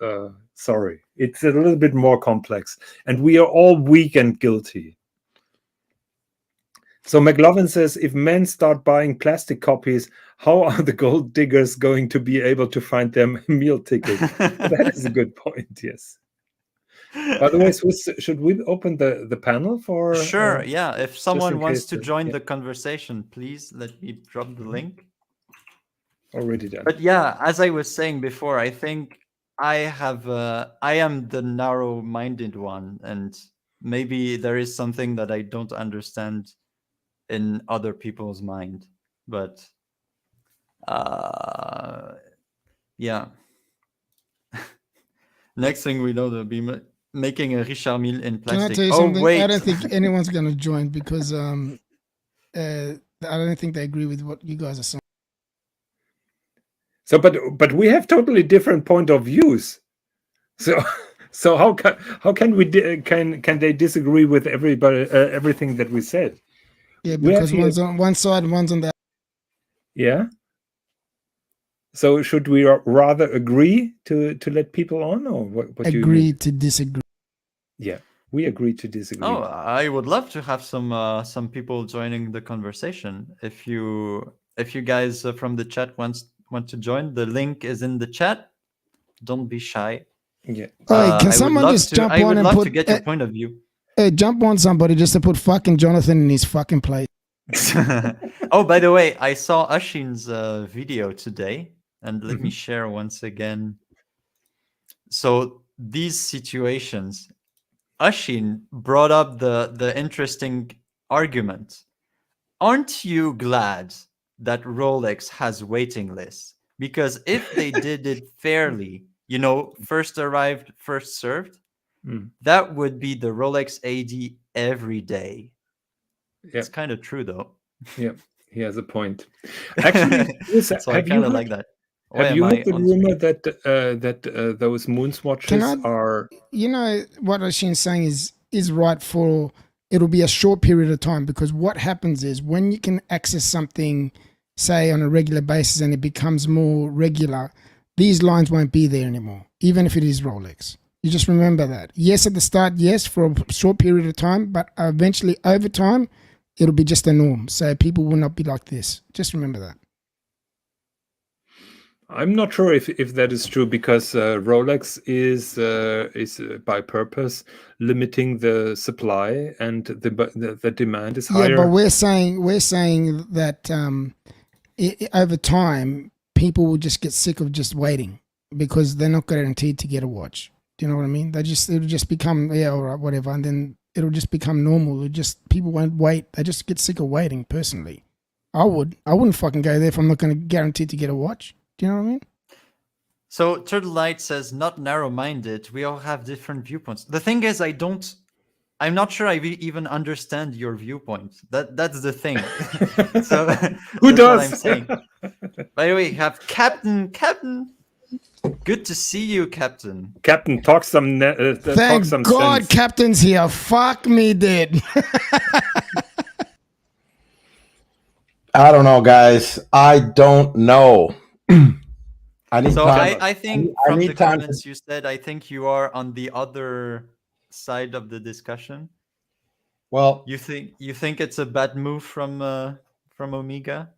Sorry, it's a little bit more complex, and we are all weak and guilty. So McLovin says, if men start buying plastic copies, how are the gold diggers going to be able to find their meal ticket? That is a good point. Yes. By the way, should we open the panel for? Sure. Yeah. If someone wants to join the conversation, please let me drop the link. Already done. But yeah, as I was saying before, I think I am the narrow-minded one, and maybe there is something that I don't understand in other people's mind, but yeah. Next thing we know, they'll be making a Richard Mille in plastic. Can I tell you something? Wait. I don't think anyone's going to join because I don't think they agree with what you guys are saying. So, but we have totally different point of views. So how can they disagree with everything that we said? Yeah, because one's on one side and one's on the other. Yeah. So should we rather agree to let people on, or what agree to disagree? Yeah, we agree to disagree. Oh, I would love to have some people joining the conversation. If you guys from the chat want to join, the link is in the chat. Don't be shy. Yeah. Can someone just jump on and put? To get your point of view. Hey, jump on somebody just to put fucking Jonathan in his fucking place. Oh, by the way, I saw Ashin's video today, and let me share once again. So these situations, Ashin brought up the interesting argument. Aren't you glad that Rolex has waiting lists? Because if they did it fairly, first arrived, first served, that would be the Rolex AD every day. Yeah. It's kind of true, though. Yeah, he has a point. Actually, so I kind of like that. Why Have you am heard I the on rumor speed? that those MoonSwatches are? You know what Ashin's saying is right for it'll be a short period of time, because what happens is when you can access something, say on a regular basis, and it becomes more regular, these lines won't be there anymore, even if it is Rolex. You just remember that. Yes, at the start, yes, for a short period of time, but eventually over time, it'll be just a norm. So people will not be like this. Just remember that. I'm not sure if that is true, because Rolex is by purpose limiting the supply, and the demand is higher. Yeah, but we're saying that over time people will just get sick of just waiting, because they're not guaranteed to get a watch. Do you know what I mean? It'll just become, yeah, all right, whatever, and then it'll just become normal. People won't wait. They just get sick of waiting. Personally, I wouldn't fucking go there if I'm not going to guarantee to get a watch. Do you know what I mean? So Turtle Light says, not narrow-minded. We all have different viewpoints. The thing is, I'm not sure I even understand your viewpoint. That's the thing. So Who that's does? what I'm saying. By the way, you have Captain. Good to see you, Captain. Captain, talk some. Thank some God, sense. Captain's here. Fuck me, dude. I don't know, guys. I don't know. I need So time. I think I from need the time comments you said, I think you are on the other side of the discussion. Well, You think it's a bad move from Omega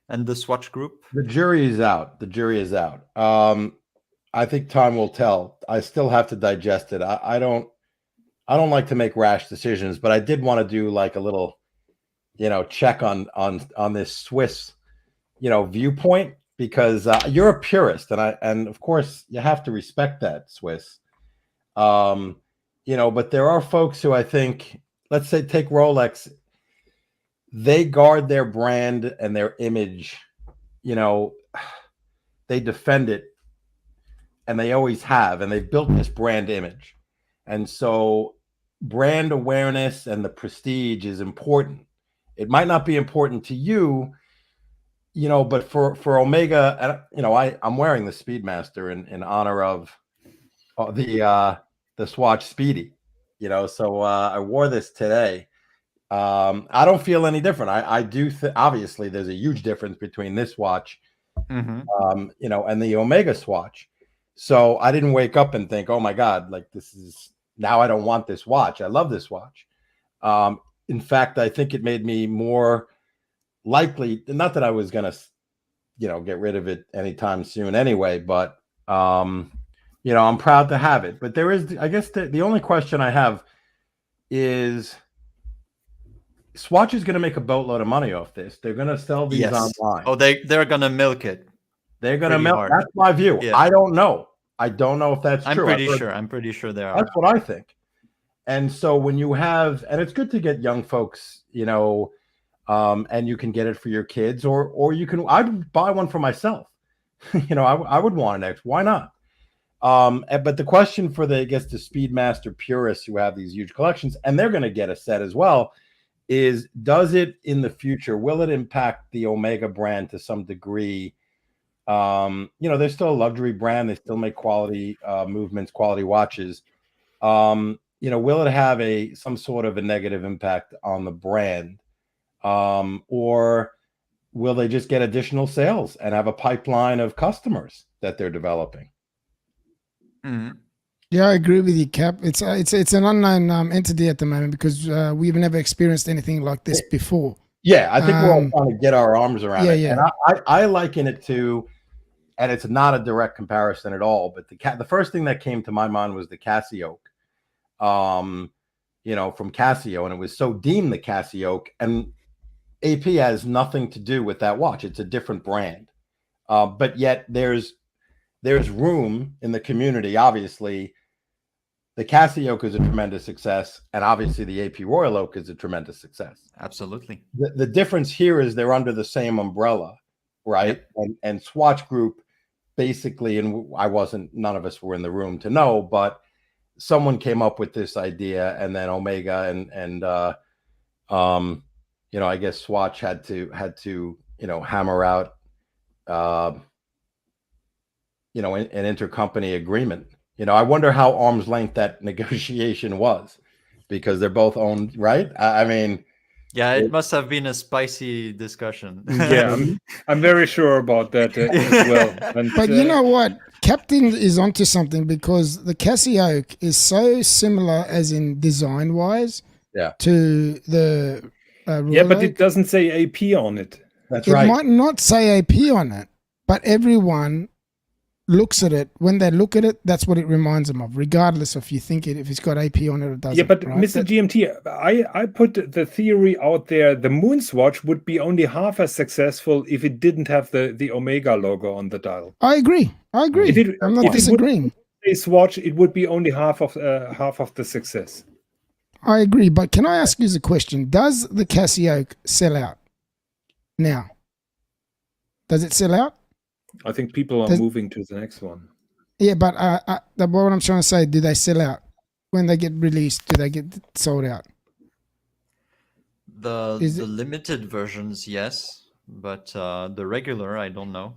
and the Swatch Group? the jury is out. The jury is out. I think time will tell. I still have to digest it. I don't like to make rash decisions, but I did want to do like a little, check on this Swiss, viewpoint, because you're a purist, and of course you have to respect that, Swiss. But there are folks who I think, let's say, take Rolex, they guard their brand and their image, they defend it, and they always have, and they've built this brand image. And so brand awareness and the prestige is important. It might not be important to you, but for Omega, I'm wearing the Speedmaster in honor of the Swatch Speedy, so I wore this today. I don't feel any different. I do obviously there's a huge difference between this watch, and the Omega Swatch. So I didn't wake up and think, oh my God, like now I don't want this watch. I love this watch. In fact, I think it made me more likely, not that I was going to, get rid of it anytime soon anyway, but, I'm proud to have it. But there is, I guess the only question I have is, Swatch is going to make a boatload of money off this. They're going to sell these online. Oh, they're going to milk it. They're going to milk. That's my view. Yeah. I don't know. I don't know if that's true. I'm pretty sure they are. That's what I think. And so when you have, and it's good to get young folks, and you can get it for your kids, or you can, I'd buy one for myself. I would want an X. Why not? But the question for the Speedmaster purists who have these huge collections, and they're going to get a set as well, is, does it in the future, will it impact the Omega brand to some degree? They're still a luxury brand. They still make quality movements, quality watches. Will it have some sort of a negative impact on the brand? Or will they just get additional sales and have a pipeline of customers that they're developing? Mm-hmm. Yeah, I agree with you, Cap. It's an unknown entity at the moment, because we've never experienced anything like this before. Yeah, I think we're all trying to get our arms around it. Yeah. And I liken it to, and it's not a direct comparison at all, but the first thing that came to my mind was the Casio, from Casio, and it was so deemed the Casio, and AP has nothing to do with that watch. It's a different brand, but yet there's room in the community. Obviously, the Casio is a tremendous success, and obviously the AP Royal Oak is a tremendous success. Absolutely. The difference here is they're under the same umbrella, right? And Swatch Group basically, and none of us were in the room to know, but someone came up with this idea, and then Omega and I guess Swatch had to hammer out you know, an intercompany agreement. You know, I wonder how arm's length that negotiation was, because they're both owned, right? I mean, Yeah, it must have been a spicy discussion. Yeah, I'm very sure about that as well. And, But you know what? Captain is onto something, because the Casio is so similar, as in design wise, Yeah. to the yeah, but Royal it Oak. doesn't say AP on it. that's It right. might not say AP on it, but everyone looks at it. When they look at it, that's what it reminds them of, regardless if you think if it's got AP on it or it doesn't. Yeah, but right? Mr. GMT, I put the theory out there. The MoonSwatch would be only half as successful if it didn't have the Omega logo on the dial. I agree. I'm not If it would- disagreeing. A swatch, it would be only half of the success. I agree. But can I ask you a question? Does the Casio sell out now? Does it sell out? I think people are Does- moving to the next one. Yeah, but what I'm trying to say, do they sell out when they get released? Do they get sold out? The Is the it- limited versions, yes, but the regular, I don't know.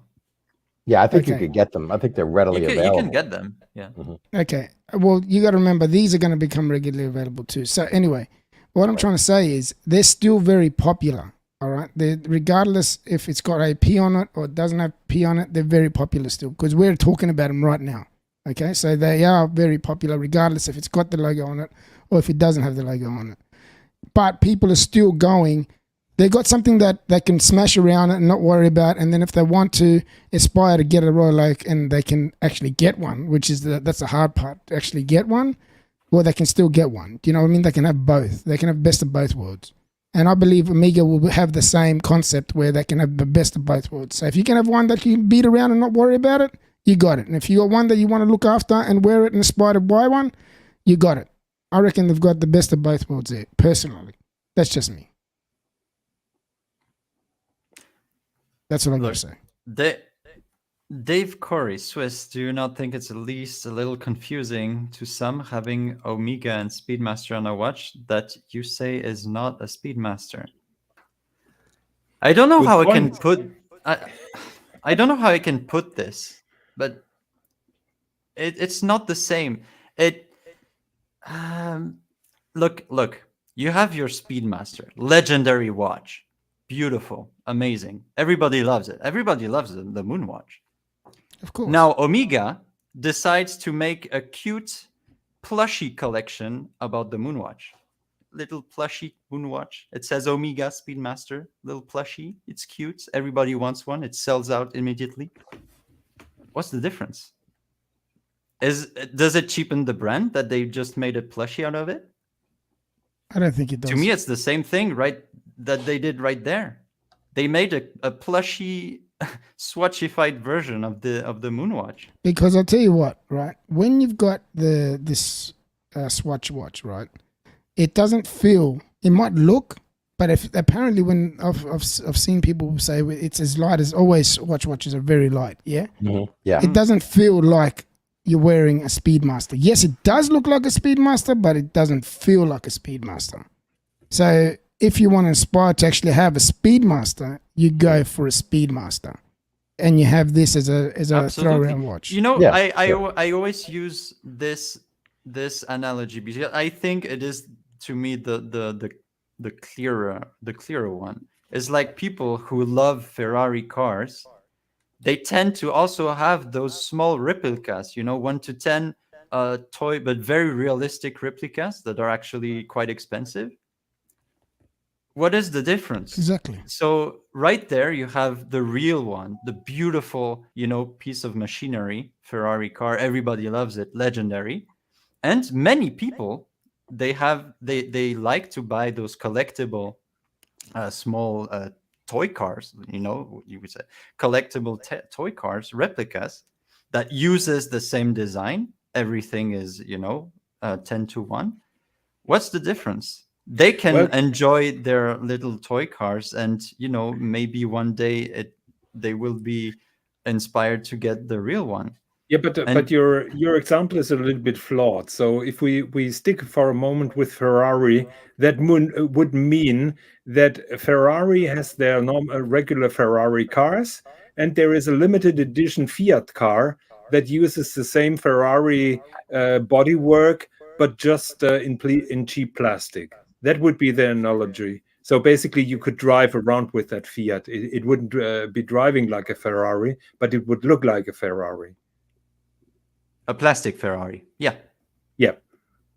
Yeah, I think you Okay. could get them. I think they're readily You available. can get them. Yeah. Okay. Well, you got to remember, these are going to become regularly available too. So anyway, what I'm trying to say is they're still very popular. All right. Regardless if it's got AP on it or it doesn't have P on it, they're very popular still, because we're talking about them right now. Okay. So they are very popular regardless if it's got the logo on it or if it doesn't have the logo on it. But people are still going. They got something that they can smash around it and not worry about. And then if they want to aspire to get a Royal Oak and they can actually get one, which is that's the hard part, to actually get one, well, they can still get one. Do you know what I mean? They can have both. They can have best of both worlds. And I believe Omega will have the same concept where they can have the best of both worlds. So if you can have one that you can beat around and not worry about it, you got it. And if you got one that you want to look after and wear it and aspire to buy one, you got it. I reckon they've got the best of both worlds there, personally. That's just me. That's what I'm going to say. Dave Corey, Swiss, do you not think it's at least a little confusing to some having Omega and Speedmaster on a watch that you say is not a Speedmaster? I don't know Good how I can point. put. I don't know how I can put this, but it's not the same. Look. You have your Speedmaster, legendary watch, beautiful, amazing. Everybody loves it. Everybody loves the MoonWatch. Of course. Now, Omega decides to make a cute plushie collection about the MoonWatch. Little plushie MoonWatch. It says Omega Speedmaster, little plushie. It's cute. Everybody wants one. It sells out immediately. What's the difference? Does it cheapen the brand that they just made a plushie out of it? I don't think it does. To me, it's the same thing, right? That they did right there. They made a plushy, swatchified version of the MoonWatch. Because I'll tell you what, right? When you've got this Swatch watch, right? It doesn't feel. It might look, but apparently when I've seen people say it's as light as always. Watches are very light. Yeah. Yeah. It doesn't feel like you're wearing a Speedmaster. Yes, it does look like a Speedmaster, but it doesn't feel like a Speedmaster. So if you want to aspire to actually have a Speedmaster, you go for a Speedmaster, and you have this as a throw around watch. You know, Yeah, I always use this analogy because I think it is, to me, the clearer one. It's like people who love Ferrari cars. They tend to also have those small replicas, 1 to 10 toy, but very realistic replicas that are actually quite expensive. What is the difference? Exactly. So right there, you have the real one, the beautiful, piece of machinery, Ferrari car. Everybody loves it, legendary. And many people, they like to buy those collectible small toy cars, you would say collectible toy cars, replicas that uses the same design. Everything is 10 to 1. What's the difference? They can enjoy their little toy cars, and maybe one day they will be inspired to get the real one. Yeah, but your example is a little bit flawed. So if we stick for a moment with Ferrari, that would mean that Ferrari has their regular Ferrari cars, and there is a limited edition Fiat car that uses the same Ferrari bodywork, but just in cheap plastic. That would be the analogy. So basically, you could drive around with that Fiat. It wouldn't be driving like a Ferrari, but it would look like a Ferrari. A plastic Ferrari. Yeah. Yeah.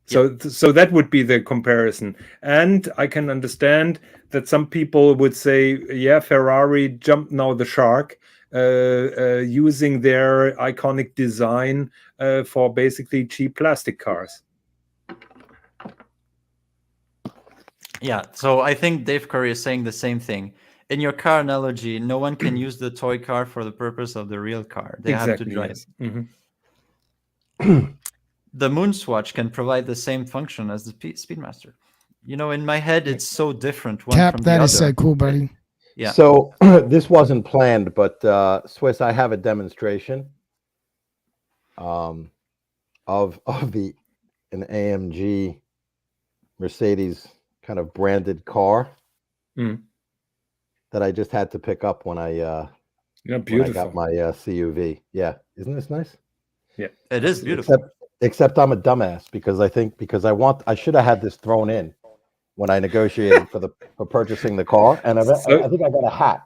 So that would be the comparison. And I can understand that some people would say, yeah, Ferrari jumped now the shark, using their iconic design for basically cheap plastic cars. Yeah, so I think Dave Curry is saying the same thing. In your car analogy, no one can use the toy car for the purpose of the real car. They have to drive. Yes. Mm-hmm. The MoonSwatch can provide the same function as the Speedmaster. You know, in my head, it's so different one Cap, from that the is other. so cool, buddy. Yeah. So this wasn't planned, but Swis, I have a demonstration of an AMG Mercedes kind of branded car that I just had to pick up when I got my CUV. Yeah, isn't this nice? Yeah, it is beautiful. Except I'm a dumbass because I should have had this thrown in when I negotiated for purchasing the car, and I think I got a hat,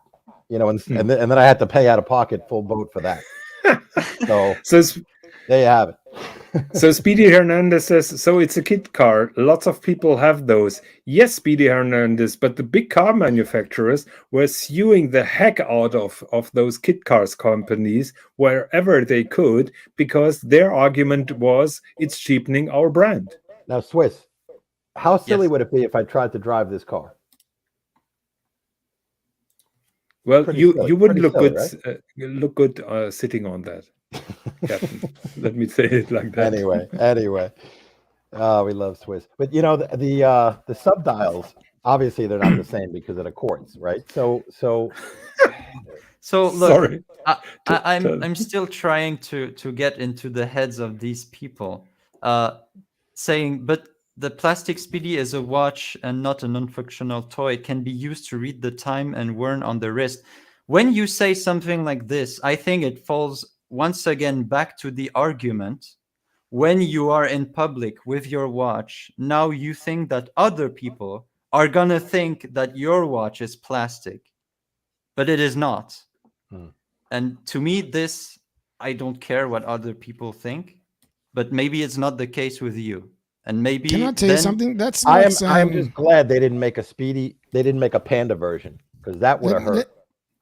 you know, and then I had to pay out of pocket full boat for that. So there you have it. So Speedy Hernandez says, so it's a kit car. Lots of people have those. Yes, Speedy Hernandez, but the big car manufacturers were suing the heck out of those kit cars companies wherever they could, because their argument was it's cheapening our brand. Now, Swis, how silly would it be if I tried to drive this car? Well, Pretty you silly. wouldn't Pretty look silly, good, look good sitting on that. Captain. Let me say it like that. Anyway, we love Swis, but you know the subdials, obviously they're not the same because of the quartz, right? So look, sorry, I'm still trying to get into the heads of these people, saying, but the plastic Speedy is a watch and not a non-functional toy. It can be used to read the time and worn on the wrist. When you say something like this, I think it falls once again back to the argument. When you are in public with your watch, now you think that other people are gonna think that your watch is plastic, but it is not. And to me, this, I don't care what other people think, but maybe it's not the case with you. And maybe Can I tell you something? That's I like am just glad they didn't make a Panda version, because that would have hurt.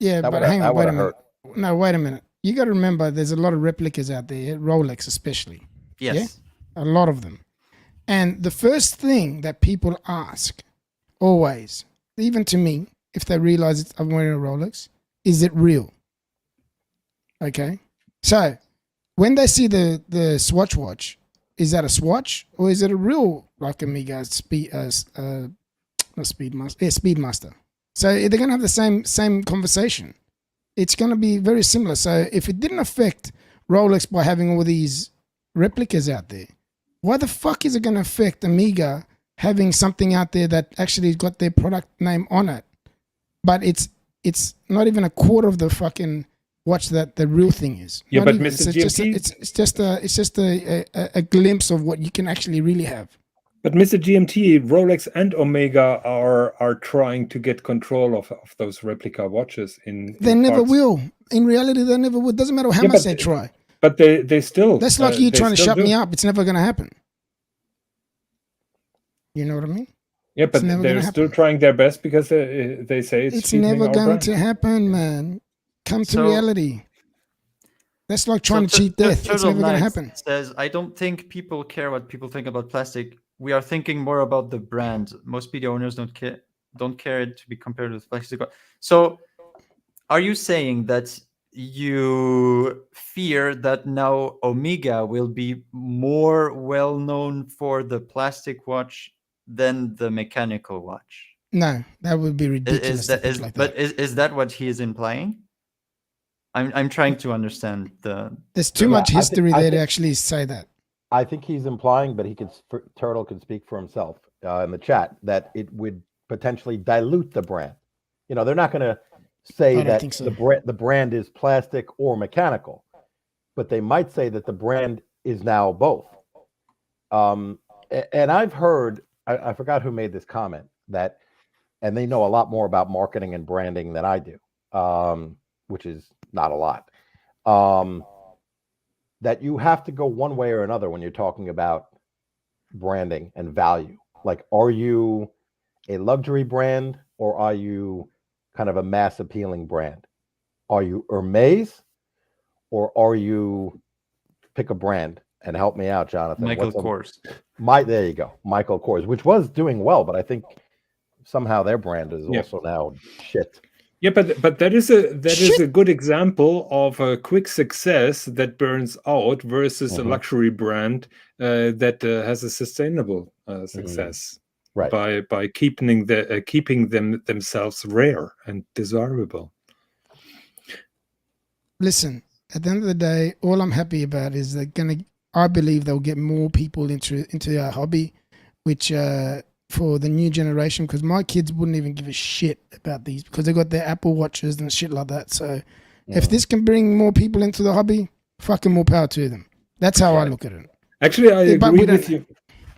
Yeah, That but would've- hang that on, wait a would've minute. No, wait a minute. You got to remember, there's a lot of replicas out there, Rolex especially. yes. Yeah? A lot of them. And the first thing that people ask, always, even to me, if they realize I'm wearing a Rolex, is it real? Okay? So, when they see the Swatch watch, is that a Swatch or is it a real, like Amiga Speedmaster? So they're going to have the same conversation. It's going to be very similar. So if it didn't affect Rolex by having all these replicas out there, why the fuck is it going to affect Amiga having something out there that actually got their product name on it? But it's not even a quarter of the fucking watch that the real thing is. Yeah, Not but even. Mr. It's just a glimpse of what you can actually really have. But Mr. GMT, Rolex and Omega are trying to get control of those replica watches. They never will. In reality, they never will. Doesn't matter how much they try. But they still. That's like you trying to shut me up. It's never going to happen. You know what I mean? Yeah, but they're still trying their best because they say it's never going to happen, man. Come to reality. That's like trying to cheat death. It's never going to happen. Says, I don't think people care what people think about plastic. We are thinking more about the brand. Most media owners don't care it to be compared with plastic. So, are you saying that you fear that now Omega will be more well known for the plastic watch than the mechanical watch? No, that would be ridiculous. Is that what he is implying? I'm trying to understand There's too much history there to actually say that. I think he's implying, but Turtle can speak for himself in the chat, that it would potentially dilute the brand. You know, they're not going to say that the brand is plastic or mechanical. but they might say that the brand is now both. And I've heard, I forgot who made this comment, that, and they know a lot more about marketing and branding than I do, which is not a lot, that you have to go one way or another when you're talking about branding and value. Like, are you a luxury brand or are you kind of a mass appealing brand? Are you Hermes or are you, pick a brand and help me out, Jonathan? Michael Kors. There you go, Michael Kors, which was doing well, but I think somehow their brand is also now shit. Yeah, but that is a good example of a quick success that burns out versus a luxury brand that has a sustainable success, right? By keeping themselves rare and desirable. Listen, at the end of the day, all I'm happy about is I believe they'll get more people into our hobby, which for the new generation, because my kids wouldn't even give a shit about these because they got their Apple Watches and shit like that. So if this can bring more people into the hobby, fucking more power to them. That's how I look at it. Actually, I agree with you.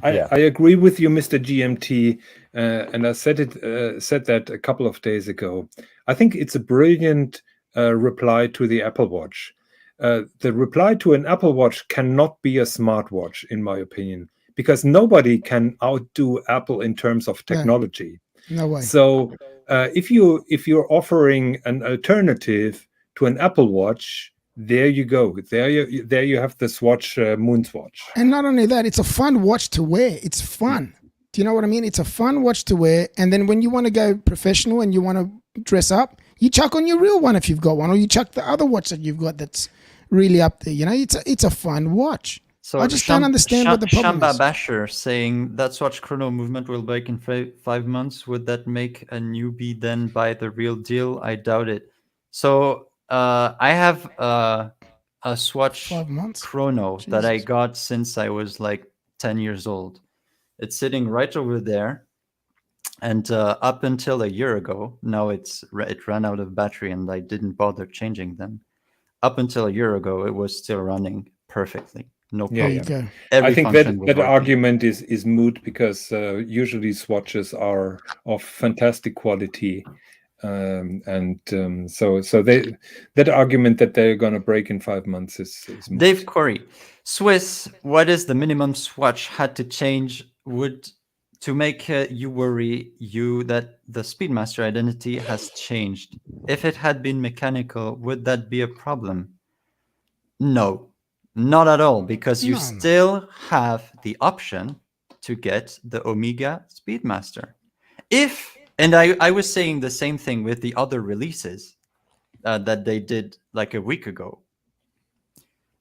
I agree with you, Mr. GMT, and I said that a couple of days ago. I think it's a brilliant reply to the Apple Watch. The reply to an Apple Watch cannot be a smartwatch, in my opinion, because nobody can outdo Apple in terms of technology. No way. So if you're offering an alternative to an Apple Watch, there you go. There you have the Swatch MoonSwatch. And not only that, it's a fun watch to wear. It's fun. Do you know what I mean? It's a fun watch to wear. And then when you want to go professional and you want to dress up, you chuck on your real one if you've got one, or you chuck the other watch that you've got that's really up there. You know, it's a fun watch. So I just don't understand what the problem Shamba is. Basher saying that Swatch Chrono movement will break in 5 months. Would that make a newbie then buy the real deal? I doubt it. So I have a Swatch 5 months? Chrono that I got since I was like 10 years old. It's sitting right over there. And up until a year ago, now it ran out of battery and I didn't bother changing them. Up until a year ago, it was still running perfectly. No problem. I think that argument is moot because usually swatches are of fantastic quality, so that argument that they're going to break in 5 months is moot. Dave Corey, Swis, what is the minimum Swatch had to change to make you worry that the Speedmaster identity has changed? If it had been mechanical, would that be a problem? No. Not at all, because you still have the option to get the Omega Speedmaster. And I was saying the same thing with the other releases that they did like a week ago.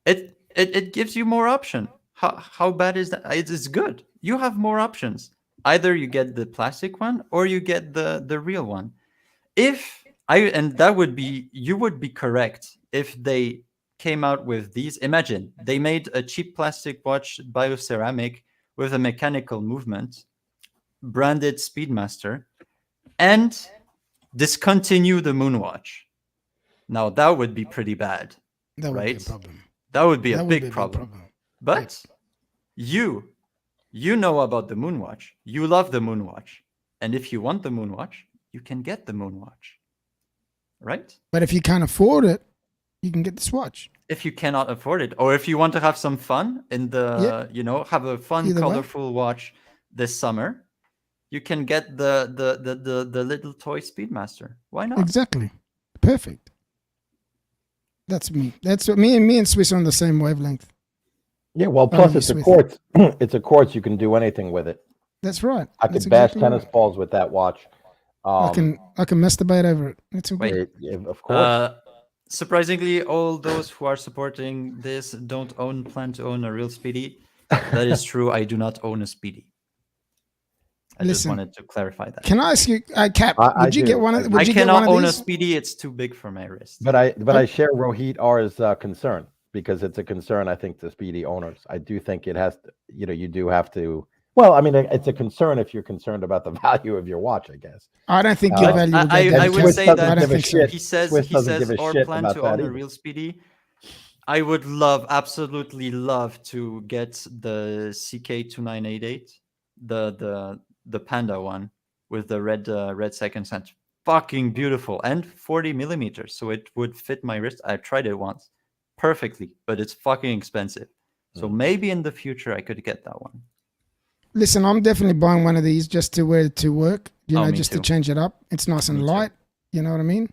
It gives you more option. How bad is that? It's good. You have more options. Either you get the plastic one or you get the real one. You would be correct if they came out with these. Imagine they made a cheap plastic watch, bioceramic, with a mechanical movement, branded Speedmaster, and discontinue the MoonWatch. Now that would be pretty bad, right? That would be a big problem. But you know about the MoonWatch. You love the MoonWatch, and if you want the MoonWatch, you can get the MoonWatch, right? But if you can't afford it, you can get the Swatch. If you cannot afford it, or if you want to have some fun in the, have a fun, colorful watch this summer, you can get the little toy Speedmaster. Why not? Exactly. Perfect. That's me. That's what me and Swis are on the same wavelength. Yeah, well, plus it's a quartz. It's a quartz. You can do anything with it. That's right. I could bash tennis balls with that watch. I can masturbate over it. It's okay. Of course. Surprisingly, all those who are supporting this don't plan to own a real Speedy. That is true. I do not own a Speedy. I just wanted to clarify that. Can I ask you, Cap? Would you get one? I cannot own a Speedy. It's too big for my wrist. But I share Rohit R's concern, because it's a concern. I think the Speedy owners. I do think it has to. You do have to. Well, I mean, it's a concern if you're concerned about the value of your watch, I guess. I don't think your value. I would say that I don't think so. He says or plan to own a real Speedy. I would absolutely love to get the CK2988, the Panda one with the red second sense. Fucking beautiful, and 40 millimeters, so it would fit my wrist. I tried it once, perfectly, but it's fucking expensive. So maybe in the future I could get that one. Listen, I'm definitely buying one of these just to wear it to work. Just to change it up. It's nice and light. You know what I mean?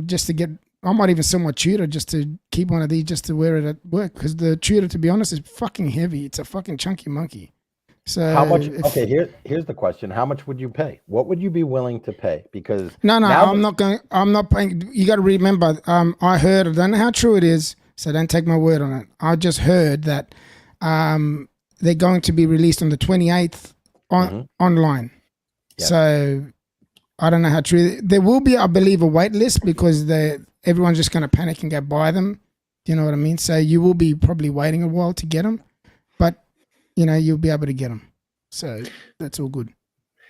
Just to get. I might even sell my tutor just to keep one of these just to wear it at work, because the tutor, to be honest, is fucking heavy. It's a fucking chunky monkey. So how much? Okay, here's the question: how much would you pay? What would you be willing to pay? Because no, I'm not going. I'm not paying. You got to remember. I heard. I don't know how true it is, so don't take my word on it. I just heard that they're going to be released on the 28th online. Yep. So I don't know how true. There will be, I believe, a wait list because everyone's just going to panic and go buy them. Do you know what I mean? So you will be probably waiting a while to get them, but you'll be able to get them. So that's all good.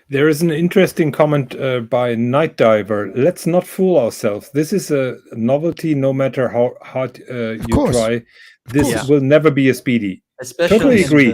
There is an interesting comment by Night Diver. Let's not fool ourselves. This is a novelty, no matter how hard you try. This will never be a speedy. Especially totally agree.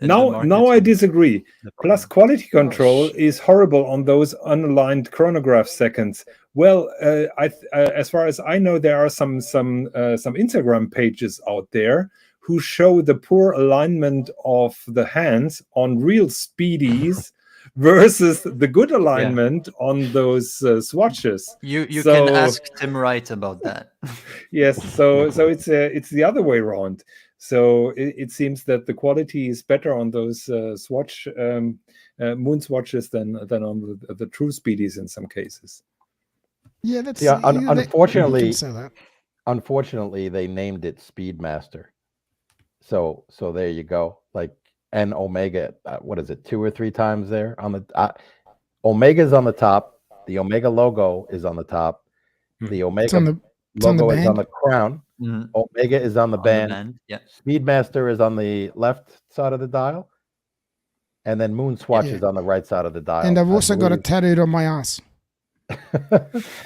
Now I disagree. Plus, quality control is horrible on those unaligned chronograph seconds. Well, as far as I know, there are some Instagram pages out there who show the poor alignment of the hands on real speedies versus the good alignment on those swatches. You can ask Tim Wright about that. Yes, so it's the other way around. So it seems that the quality is better on those moon swatches than on the true speedies in some cases. Yeah, that's unfortunately they named it Speedmaster. So there you go. Like, and Omega, what is it, 2 or 3 times there on the Omega's on the top. The Omega logo is on the top. The Omega logo is on the crown. Mm-hmm. Omega is on the band. Yeah. Speedmaster is on the left side of the dial, and then MoonSwatch is on the right side of the dial. And I've also got it tattooed on my ass.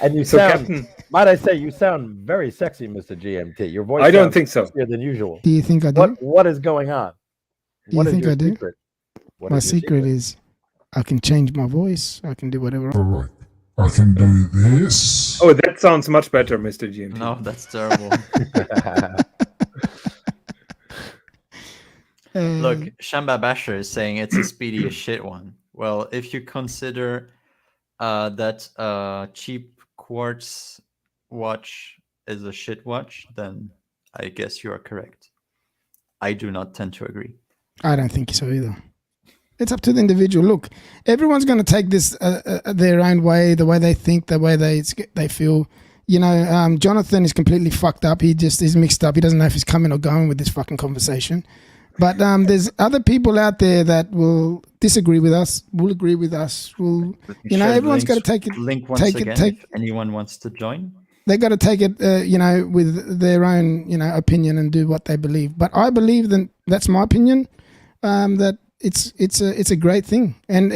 And you sound, might I say, you sound very sexy, Mr. GMT. Your voice. I don't think so. Sexier than usual. Do you think I do? What is going on? Do you think I do? Secret? My secret is I can change my voice. I can do whatever. All right. I can do this. Oh, that sounds much better, Mr. GMT. No, that's terrible. Look, Shamba Basher is saying it's a speedy as shit one. Well, if you consider that cheap quartz watch is a shit watch, then I guess you are correct. I do not tend to agree. I don't think so either. It's up to the individual. Look, everyone's going to take this their own way, the way they think, the way they feel. Jonathan is completely fucked up. He just is mixed up. He doesn't know if he's coming or going with this fucking conversation. But there's other people out there that will disagree with us, will agree with us. Everyone's got to take it. If anyone wants to join, they got to take it, with their own, opinion and do what they believe. But I believe that's my opinion. That it's a great thing, and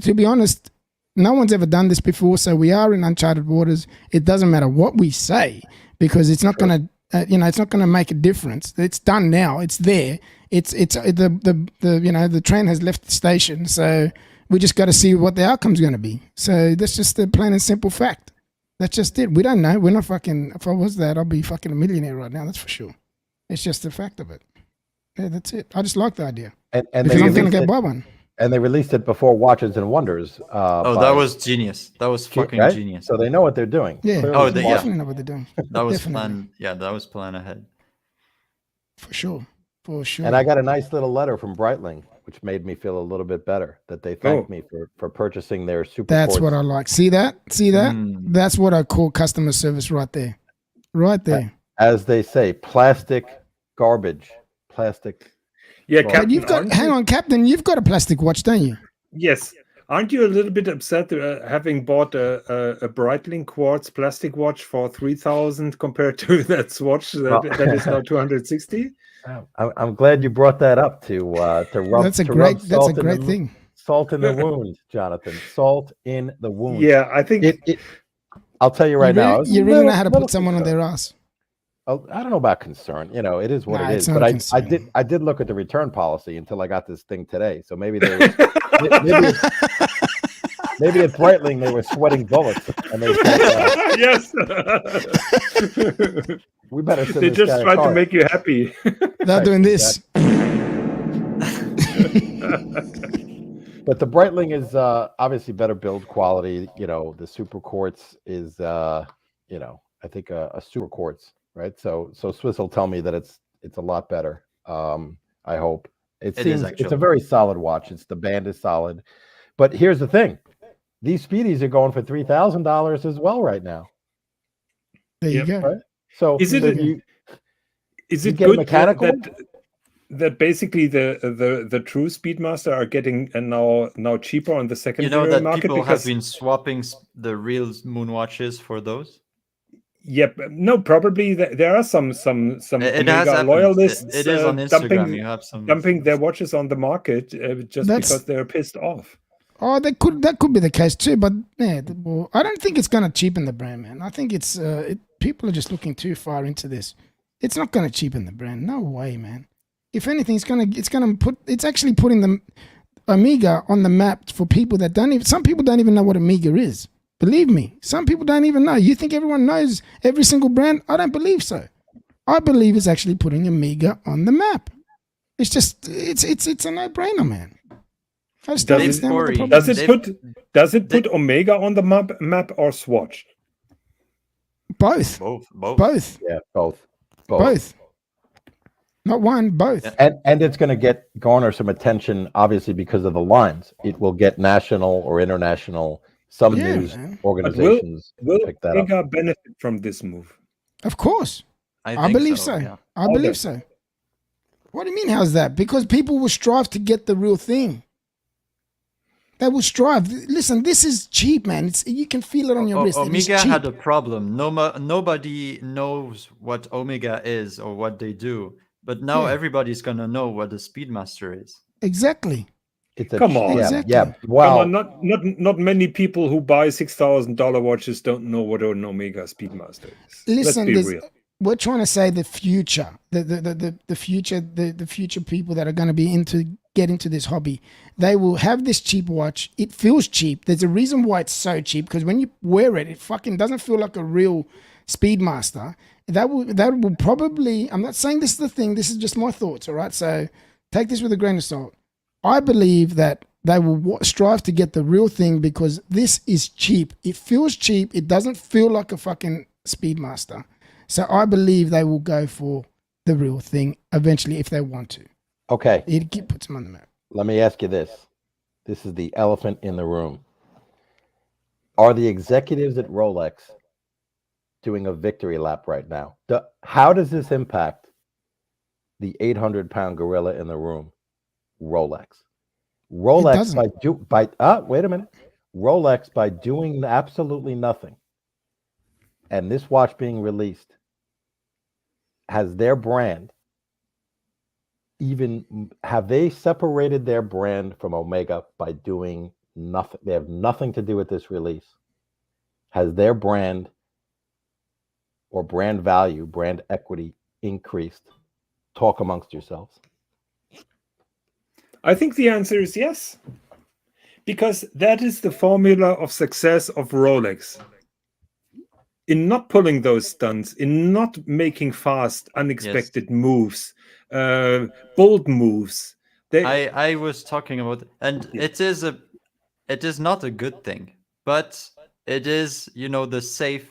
to be honest, no one's ever done this before. So we are in uncharted waters. It doesn't matter what we say because it's not going to. It's not going to make a difference. It's done now. It's there. The train has left the station. So we just got to see what the outcome's going to be. So that's just the plain and simple fact. That's just it. We don't know. We're not fucking. If I was that, I'd be fucking a millionaire right now. That's for sure. It's just the fact of it. Yeah, that's it. I just like the idea. And because I'm going to go buy one. And they released it before Watches and Wonders. That was genius. That was fucking genius. So they know what they're doing. Yeah. They definitely know what they're doing. That was planned. Yeah, that was planned ahead. For sure. And I got a nice little letter from Breitling, which made me feel a little bit better that they thanked me for purchasing their super. That's what I like. See that? That's what I call customer service right there. Right there. As they say, plastic garbage. Plastic. Yeah, Captain, hang on, Captain. You've got a plastic watch, don't you? Yes. Aren't you a little bit upset having bought a Breitling quartz plastic watch for 3,000 compared to that swatch that is now 260? I'm glad you brought that up to rub. That's a great thing. Salt in the wound, Jonathan. Salt in the wound. Yeah, I think I'll tell you right now. You really know how to put someone on their ass. I don't know about concern. You know, it is what Nah, it it's is. not But a concern. I did look at the return policy until I got this thing today. So maybe they were, maybe maybe at Breitling they were sweating bullets, and they said, Yes. "We better send They this just guy a try to card." make you happy. They're doing this. But the Breitling is obviously better build quality. You know, the Super Quartz is, you know, I think a Super Quartz, right? So Swis will tell me that it's a lot better. I hope It is seems it's a actually. very solid watch. The band is solid, but here's the thing: these Speedies are going for $3,000 as well right now. There you Yep. go. Right? So Is it so a- you Is You it get a good mechanical that basically the true Speedmaster are getting now cheaper on the You secondary know that market people have because been swapping the real moon watches for those. yep, no, probably there are some It has Omega happened. loyalists It is on Instagram. You have dumping their watches on the market just That's- because they're pissed off. Oh, that could be the case too, but yeah, well, I don't think it's going to cheapen the brand, man. I think it's people are just looking too far into this. It's not going to cheapen the brand. No way, man. If anything, it's actually putting the Omega on the map for people that don't even. Some people don't even know what Omega is. Believe me, some people don't even know. You think everyone knows every single brand? I don't believe so. I believe it's actually putting Omega on the map. It's just it's a no-brainer, man. I just don't Does it- understand what the Corey, problem is. Does it put Omega on the map or Swatch? Both. Both. yeah, both. Not one, both. Yeah. And it's going to garner some attention, obviously, because of the lines. It will get national or international. Some Yeah, news man. organizations Will pick that up. Omega benefit from this move? Of course. I think believe so. Yeah. I Okay. believe so. What do you mean, how's that? Because people will strive to get the real thing. They will strive. Listen, this is cheap, man. You can feel it on your wrist. It is Omega cheap. had a problem. Nobody knows what Omega is or what they do. But now Yeah. everybody's gonna know what a Speedmaster is. Exactly. It's a Come on. yeah, Exactly. yeah. Come Wow. on, not many people who buy $6,000 watches don't know what an Omega Speedmaster is. Listen, Let's be real. we're trying to say the future, the future people that are going to be get into this hobby. They will have this cheap watch. It feels cheap. There's a reason why it's so cheap, because when you wear it, it fucking doesn't feel like a real Speedmaster. That will probably. I'm not saying this is the thing. This is just my thoughts. All right, so take this with a grain of salt. I believe that they will strive to get the real thing because this is cheap. It feels cheap. It doesn't feel like a fucking Speedmaster. So I believe they will go for the real thing eventually if they want to. Okay. It puts them on the map. Let me ask you this. This is the elephant in the room. Are the executives at Rolex doing a victory lap right now? How does this impact the 800-pound gorilla in the room, Rolex? Rolex wait a minute. Rolex, by doing absolutely nothing, and this watch being released, has their brand have they separated their brand from Omega by doing nothing? They have nothing to do with this release. Has their brand or brand value, brand equity increased? Talk amongst yourselves. I think the answer is yes. Because that is the formula of success of Rolex. In not pulling those stunts, in not making fast, unexpected moves, bold moves. I was talking about, and it is not a good thing, but it is, the safe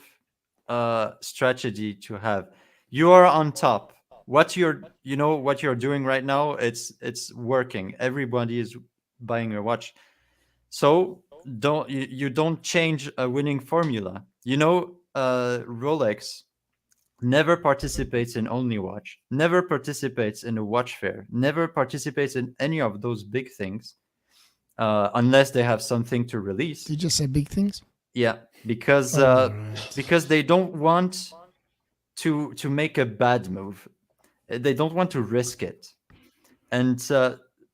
strategy to have. You are on top. What you're doing right now, it's working. Everybody is buying your watch. So you don't change a winning formula. Rolex never participates in Only Watch, never participates in a watch fair, never participates in any of those big things, unless they have something to release. Did you just say big things? Yeah, because they don't want to make a bad move. They don't want to risk it. And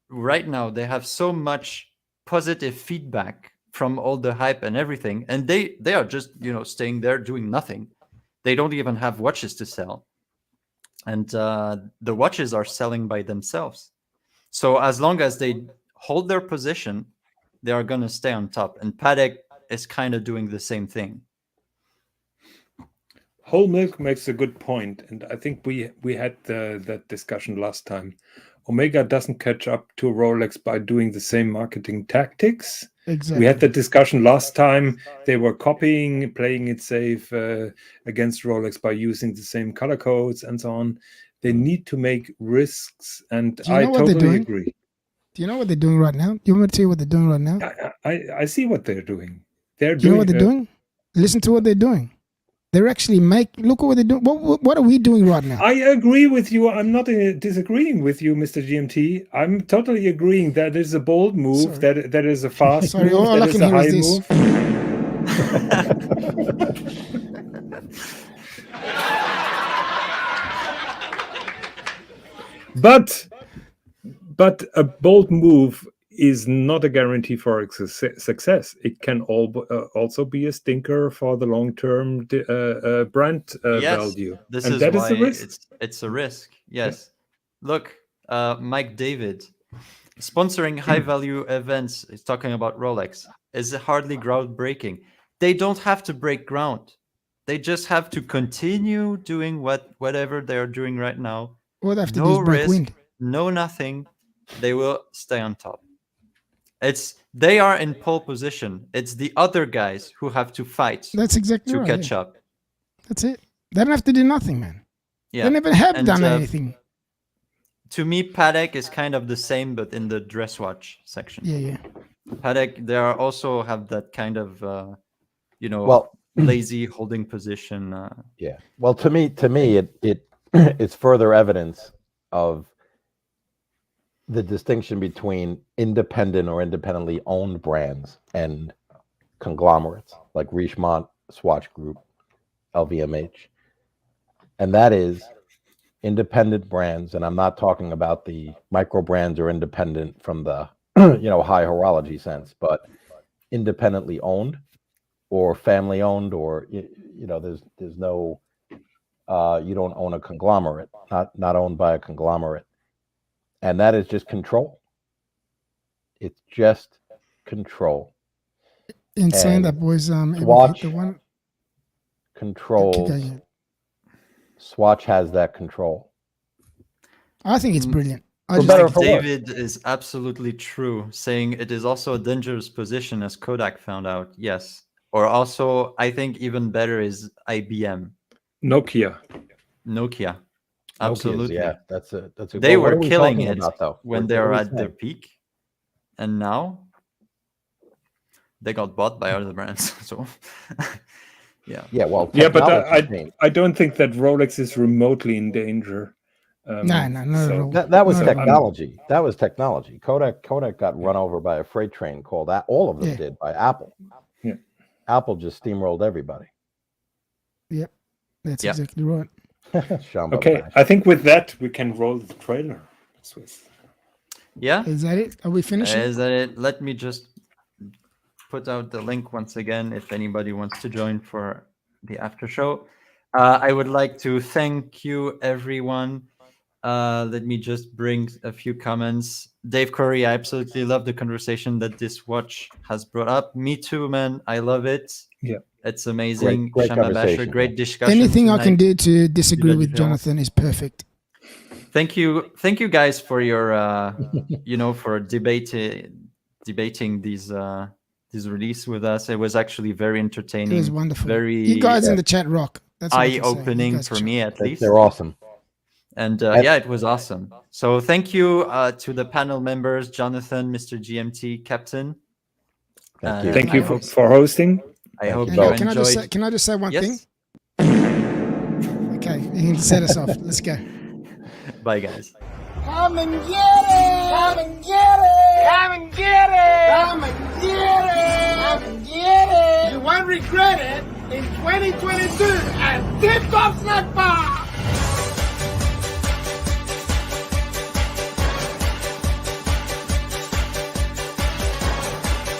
right now they have so much positive feedback from all the hype and everything, and they are just staying there doing nothing. They don't even have watches to sell. and the watches are selling by themselves. So as long as they hold their position, they are going to stay on top. And Patek is kind of doing the same thing. Whole Milk makes a good point, and I think we had that discussion last time. Omega doesn't catch up to Rolex by doing the same marketing tactics. Exactly. We had that discussion last time. They were copying, playing it safe against Rolex by using the same color codes and so on. They need to make risks, and I totally agree. Do you know what they're doing right now? Do you want me to tell you what they're doing right now? I see what they're doing. Do you know what they're doing? Listen to what they're doing. They're actually look at what they're doing. What are we doing right now? I agree with you. I'm not disagreeing with you, Mr. GMT. I'm totally agreeing that is a bold move, that is a fast move, all I that is can a hear high is move. But a bold move is not a guarantee for success. It can also be a stinker for the long-term brand value. That is a risk. It's a risk. Yes. Yeah. Look, Mike David, sponsoring high-value events, is talking about Rolex, is hardly groundbreaking. They don't have to break ground. They just have to continue doing whatever they're doing right now. What they have to do is break wind. No nothing. They will stay on top. They are in pole position. It's the other guys who have to fight. That's exactly to right, catch up. That's it. They don't have to do nothing, man. Yeah. They never have done anything. To me, Patek is kind of the same, but in the dress watch section. Yeah. Patek, they also have that kind of, lazy holding position. Yeah. Well, to me, it's further evidence of the distinction between independent or independently owned brands and conglomerates like Richemont, Swatch Group, LVMH. And that is independent brands. And I'm not talking about the micro brands or independent from the, high horology sense, but independently owned or family owned, or, there's no, you don't own a conglomerate, not owned by a conglomerate. And that is just control. It's just control. In saying that, boys, Swatch the one controls. Swatch has that control. I think it's brilliant. David is absolutely true, saying it is also a dangerous position, as Kodak found out. Yes. Or also, I think even better is IBM. Nokia. Absolutely. Yeah, that's a. They were killing it when they were at their peak, and now they got bought by other brands. So, yeah. Yeah, well, but I don't think that Rolex is remotely in danger. No. That was technology. That was technology. Kodak got run over by a freight train called that. All of them did by Apple. Yeah. Apple just steamrolled everybody. Yep, that's exactly right. Okay, I think with that we can roll the trailer. Swis. Yeah. Is that it? Are we finishing? Is that it? Let me just put out the link once again if anybody wants to join for the after show. I would like to thank you, everyone. Let me just bring a few comments. Dave Curry, I absolutely love the conversation that this watch has brought up. Me too, man. I love it. Yeah. It's amazing. Great conversation. Great discussion. Anything tonight. I can do to disagree with Jonathan is perfect. Thank you guys for your, for debating these release with us. It was actually very entertaining. It was wonderful. Very, you guys in the chat rock. That's eye-opening for me, at least. They're awesome. And it was awesome. So thank you to the panel members, Jonathan, Mr. GMT, Captain. Thank you. Thank you for hosting. I hope you can enjoyed. Can I just say one thing? Yes. Okay, you can set us off. Let's go. Bye, guys. Come and get it! Come and get it! Come and get it! Come and get it! Come and get it! You won't regret it in 2022 at Tip Top Snack Bar!